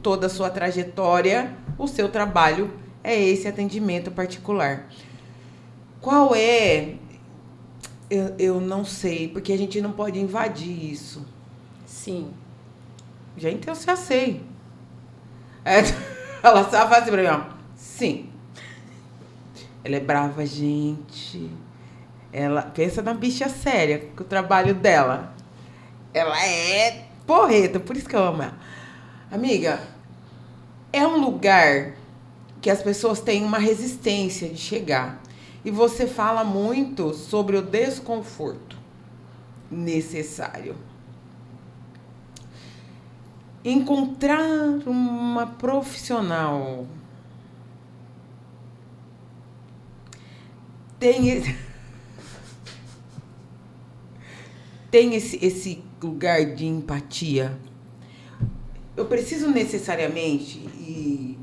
toda a sua trajetória, o seu trabalho é esse atendimento particular. Qual é? Eu não sei, porque a gente não pode invadir isso. Sim. Gente, eu já sei. Ela só faz assim pra mim, ó. Sim. Ela é brava, gente. Ela pensa na bicha séria, que o trabalho dela. Ela é porreta, por isso que eu amo ela. Amiga, é um lugar que as pessoas têm uma resistência de chegar. E você fala muito sobre o desconforto necessário. Encontrar uma profissional tem esse lugar de empatia. Eu preciso necessariamente, e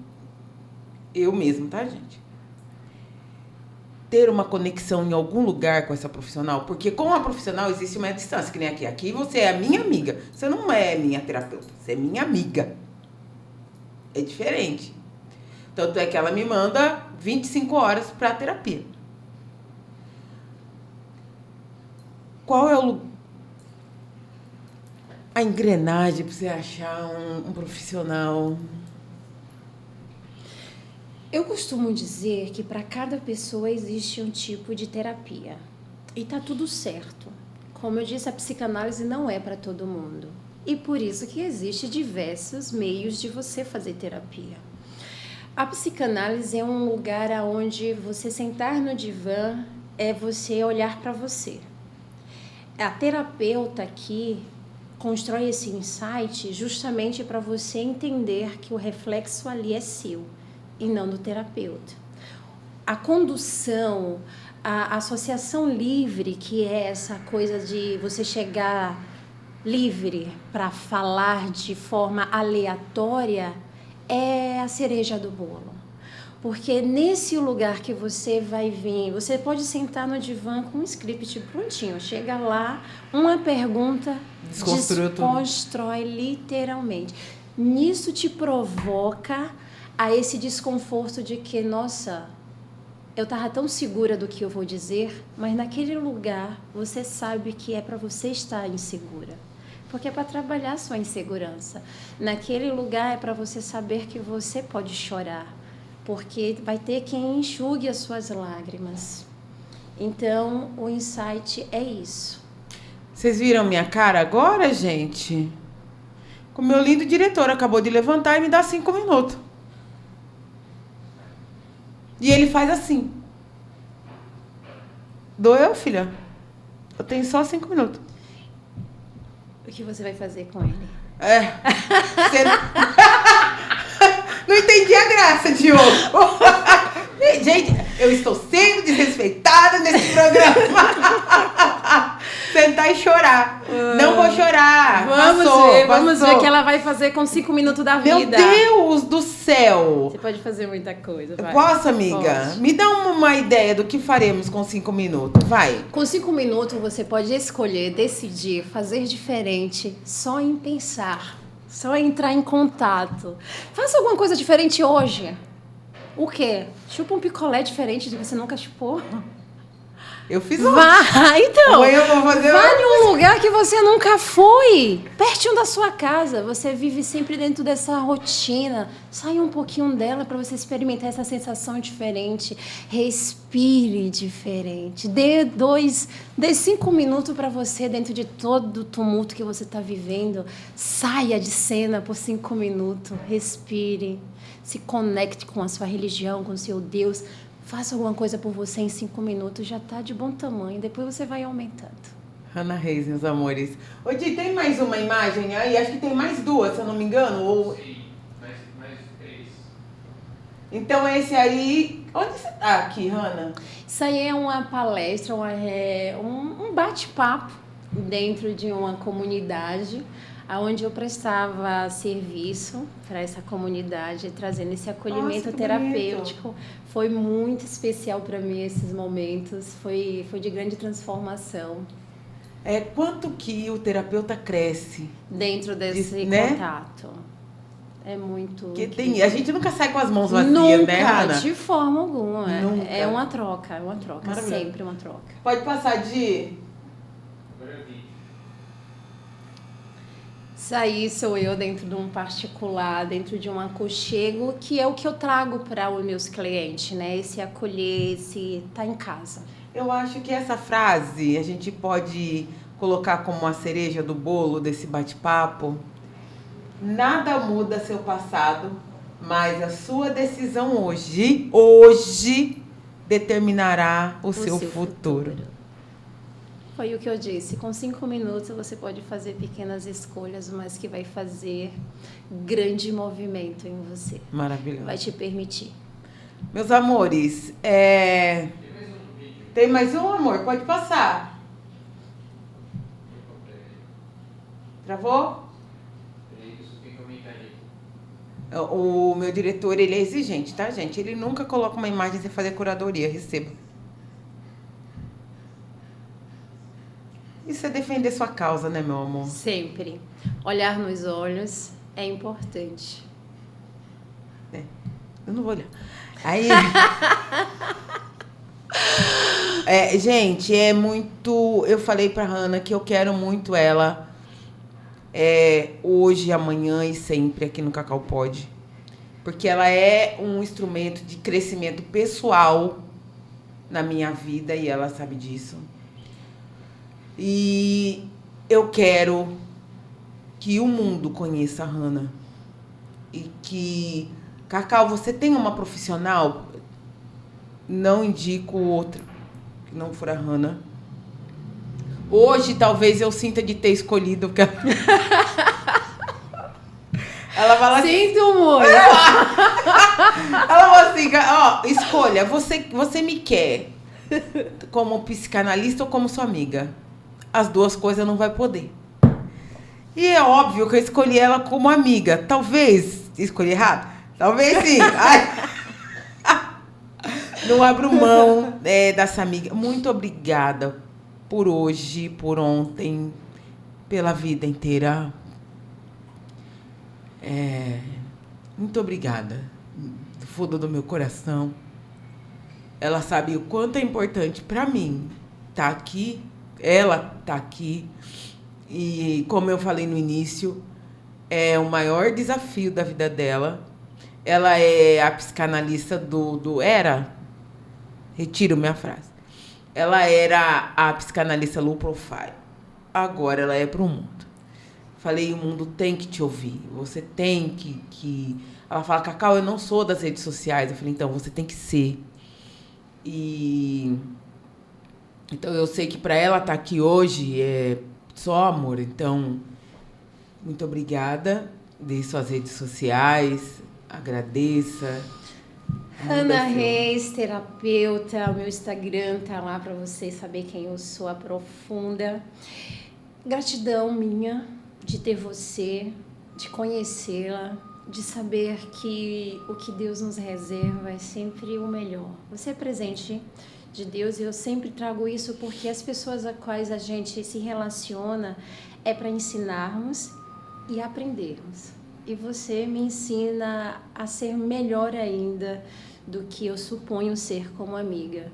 eu mesmo, tá, gente? Ter uma conexão em algum lugar com essa profissional, porque com a profissional existe uma distância, que nem aqui. Aqui você é minha amiga, você não é minha terapeuta, você é minha amiga. É diferente. Tanto é que ela me manda 25 horas para terapia. Qual é a engrenagem para você achar um profissional? Eu costumo dizer que para cada pessoa existe um tipo de terapia. E tá tudo certo. Como eu disse, a psicanálise não é para todo mundo. E por isso que existe diversos meios de você fazer terapia. A psicanálise é um lugar onde você sentar no divã é você olhar para você. A terapeuta aqui constrói esse insight justamente para você entender que o reflexo ali é seu e não do terapeuta. A condução, a associação livre, que é essa coisa de você chegar livre para falar de forma aleatória, é a cereja do bolo. Porque é nesse lugar que você vai vir, você pode sentar no divã com um script prontinho. Chega lá, uma pergunta desconstrói literalmente. Nisso te provoca a esse desconforto de que, nossa, eu estava tão segura do que eu vou dizer, mas naquele lugar você sabe que é para você estar insegura. Porque é para trabalhar a sua insegurança. Naquele lugar é para você saber que você pode chorar. Porque vai ter quem enxugue as suas lágrimas. Então, o insight é isso. Vocês viram minha cara agora, gente? O meu lindo diretor acabou de levantar e me dá 5 minutos. E ele faz assim. Doeu, filha? Eu tenho só 5 minutos. O que você vai fazer com ele? Você... Não entendi a graça, Diogo. Gente, eu estou sendo desrespeitada nesse programa. Sentar e chorar. Não vou chorar. Vamos ver o que ela vai fazer com 5 minutos da vida. Meu Deus do céu. Você pode fazer muita coisa, vai. Posso, amiga? Pode. Me dá uma ideia do que faremos com 5 minutos, vai. Com 5 minutos você pode escolher, decidir, fazer diferente, só em pensar. Só entrar em contato. Faça alguma coisa diferente hoje. O quê? Chupa um picolé diferente do que você nunca chupou. Eu fiz um. Vá, então. Amanhã eu vou fazer. Vá em um lugar que você nunca foi. Pertinho da sua casa. Você vive sempre dentro dessa rotina. Saia um pouquinho dela para você experimentar essa sensação diferente. Respire diferente. Dê 5 minutos para você dentro de todo o tumulto que você está vivendo. Saia de cena por 5 minutos. Respire. Se conecte com a sua religião, com o seu Deus. Faça alguma coisa por você em 5 minutos, já tá de bom tamanho. Depois você vai aumentando. Hannah Reis, meus amores. Ô, Di, tem mais uma imagem aí? Acho que tem mais 2, se eu não me engano. Ou... Sim, mais 3. Então esse aí... Onde você tá aqui, Hannah? Isso aí é uma palestra, um bate-papo dentro de uma comunidade, onde eu prestava serviço para essa comunidade, trazendo esse acolhimento terapêutico. Bonito. Foi muito especial para mim esses momentos, foi de grande transformação. Quanto que o terapeuta cresce? Dentro desse né? contato. É muito... A gente nunca sai com as mãos vazias, nunca, né, Hannah? de forma alguma. Nunca. É uma troca, sempre uma troca. Pode passar, Di. Agora eu vi. Isso aí sou eu dentro de um particular, dentro de um aconchego, que é o que eu trago para os meus clientes, né? Esse acolher, esse tá em casa. Eu acho que essa frase a gente pode colocar como a cereja do bolo desse bate-papo. Nada muda seu passado, mas a sua decisão hoje determinará o seu futuro. Foi o que eu disse. Com 5 minutos você pode fazer pequenas escolhas, mas que vai fazer grande movimento em você. Maravilhoso. Vai te permitir. Meus amores, tem mais um, amor? Pode passar. Travou? O meu diretor, ele é exigente, tá, gente? Ele nunca coloca uma imagem sem fazer curadoria. Receba. Isso é defender sua causa, né, meu amor? Sempre. Olhar nos olhos é importante. Eu não vou olhar. Aí... gente, é muito... Eu falei pra Hannah que eu quero muito ela hoje, amanhã e sempre aqui no Cacau Pod. Porque ela é um instrumento de crescimento pessoal na minha vida e ela sabe disso. E eu quero que o mundo conheça a Hannah. E que, Cacau, você tem uma profissional? Não indico outra que não for a Hannah. Hoje, talvez eu sinta de ter escolhido. Porque ela fala assim... Sinto muito! Ela fala assim, ó, escolha, você me quer como psicanalista ou como sua amiga? As duas coisas não vai poder. E é óbvio que eu escolhi ela como amiga. Talvez escolhi errado. Talvez sim. Ai. Não abro mão dessa amiga. Muito obrigada por hoje, por ontem, pela vida inteira. Muito obrigada. Do fundo do meu coração. Ela sabe o quanto é importante para mim estar aqui. Ela tá aqui. E como eu falei no início, é o maior desafio da vida dela. Ela é a psicanalista era? Retiro minha frase. Ela era a psicanalista low profile. Agora ela é pro mundo. Falei, o mundo tem que te ouvir. Você tem que... Ela fala, Cacau, eu não sou das redes sociais. Eu falei, então, você tem que ser. Então, eu sei que para ela estar aqui hoje é só amor. Então, muito obrigada. Dê suas redes sociais. Agradeça. Ana Reis, terapeuta. O meu Instagram tá lá para vocês saber quem eu sou, a profunda. Gratidão minha de ter você, de conhecê-la, de saber que o que Deus nos reserva é sempre o melhor. Você é presente de Deus e eu sempre trago isso porque as pessoas a quais a gente se relaciona é para ensinarmos e aprendermos. E você me ensina a ser melhor ainda do que eu suponho ser como amiga.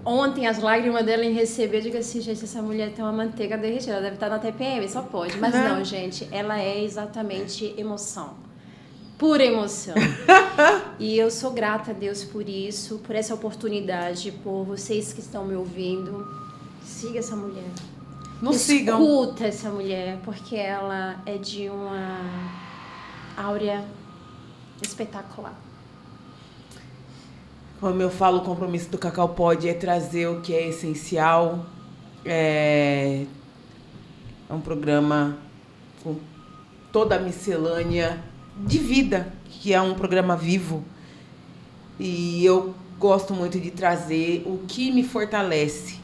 Ontem, as lágrimas dela em receber, eu digo assim, gente, essa mulher tem uma manteiga derretida, ela deve estar na TPM, só pode. Mas não, gente, ela é exatamente emoção. Pura emoção. E eu sou grata a Deus por isso, por essa oportunidade, por vocês que estão me ouvindo. Siga essa mulher. Não sigam. Escuta essa mulher, porque ela é de uma áurea espetacular. Como eu falo, o compromisso do Cacau Pod é trazer o que é essencial. É um programa com toda a miscelânea de vida, que é um programa vivo. E eu gosto muito de trazer o que me fortalece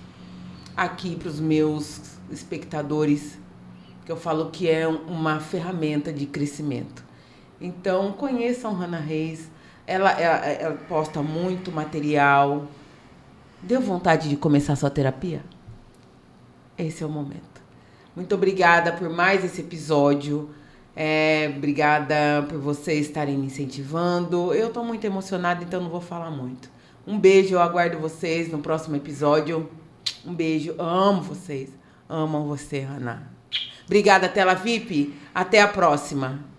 aqui para os meus espectadores, que eu falo que é uma ferramenta de crescimento. Então, conheçam Hannah Reis. Ela posta muito material. Deu vontade de começar sua terapia? Esse é o momento. Muito obrigada por mais esse episódio. Obrigada por vocês estarem me incentivando. Eu estou muito emocionada, então não vou falar muito. Um beijo, eu aguardo vocês no próximo episódio. Um beijo, amo vocês. Amo você, Hannah. Obrigada, Tela VIP. Até a próxima.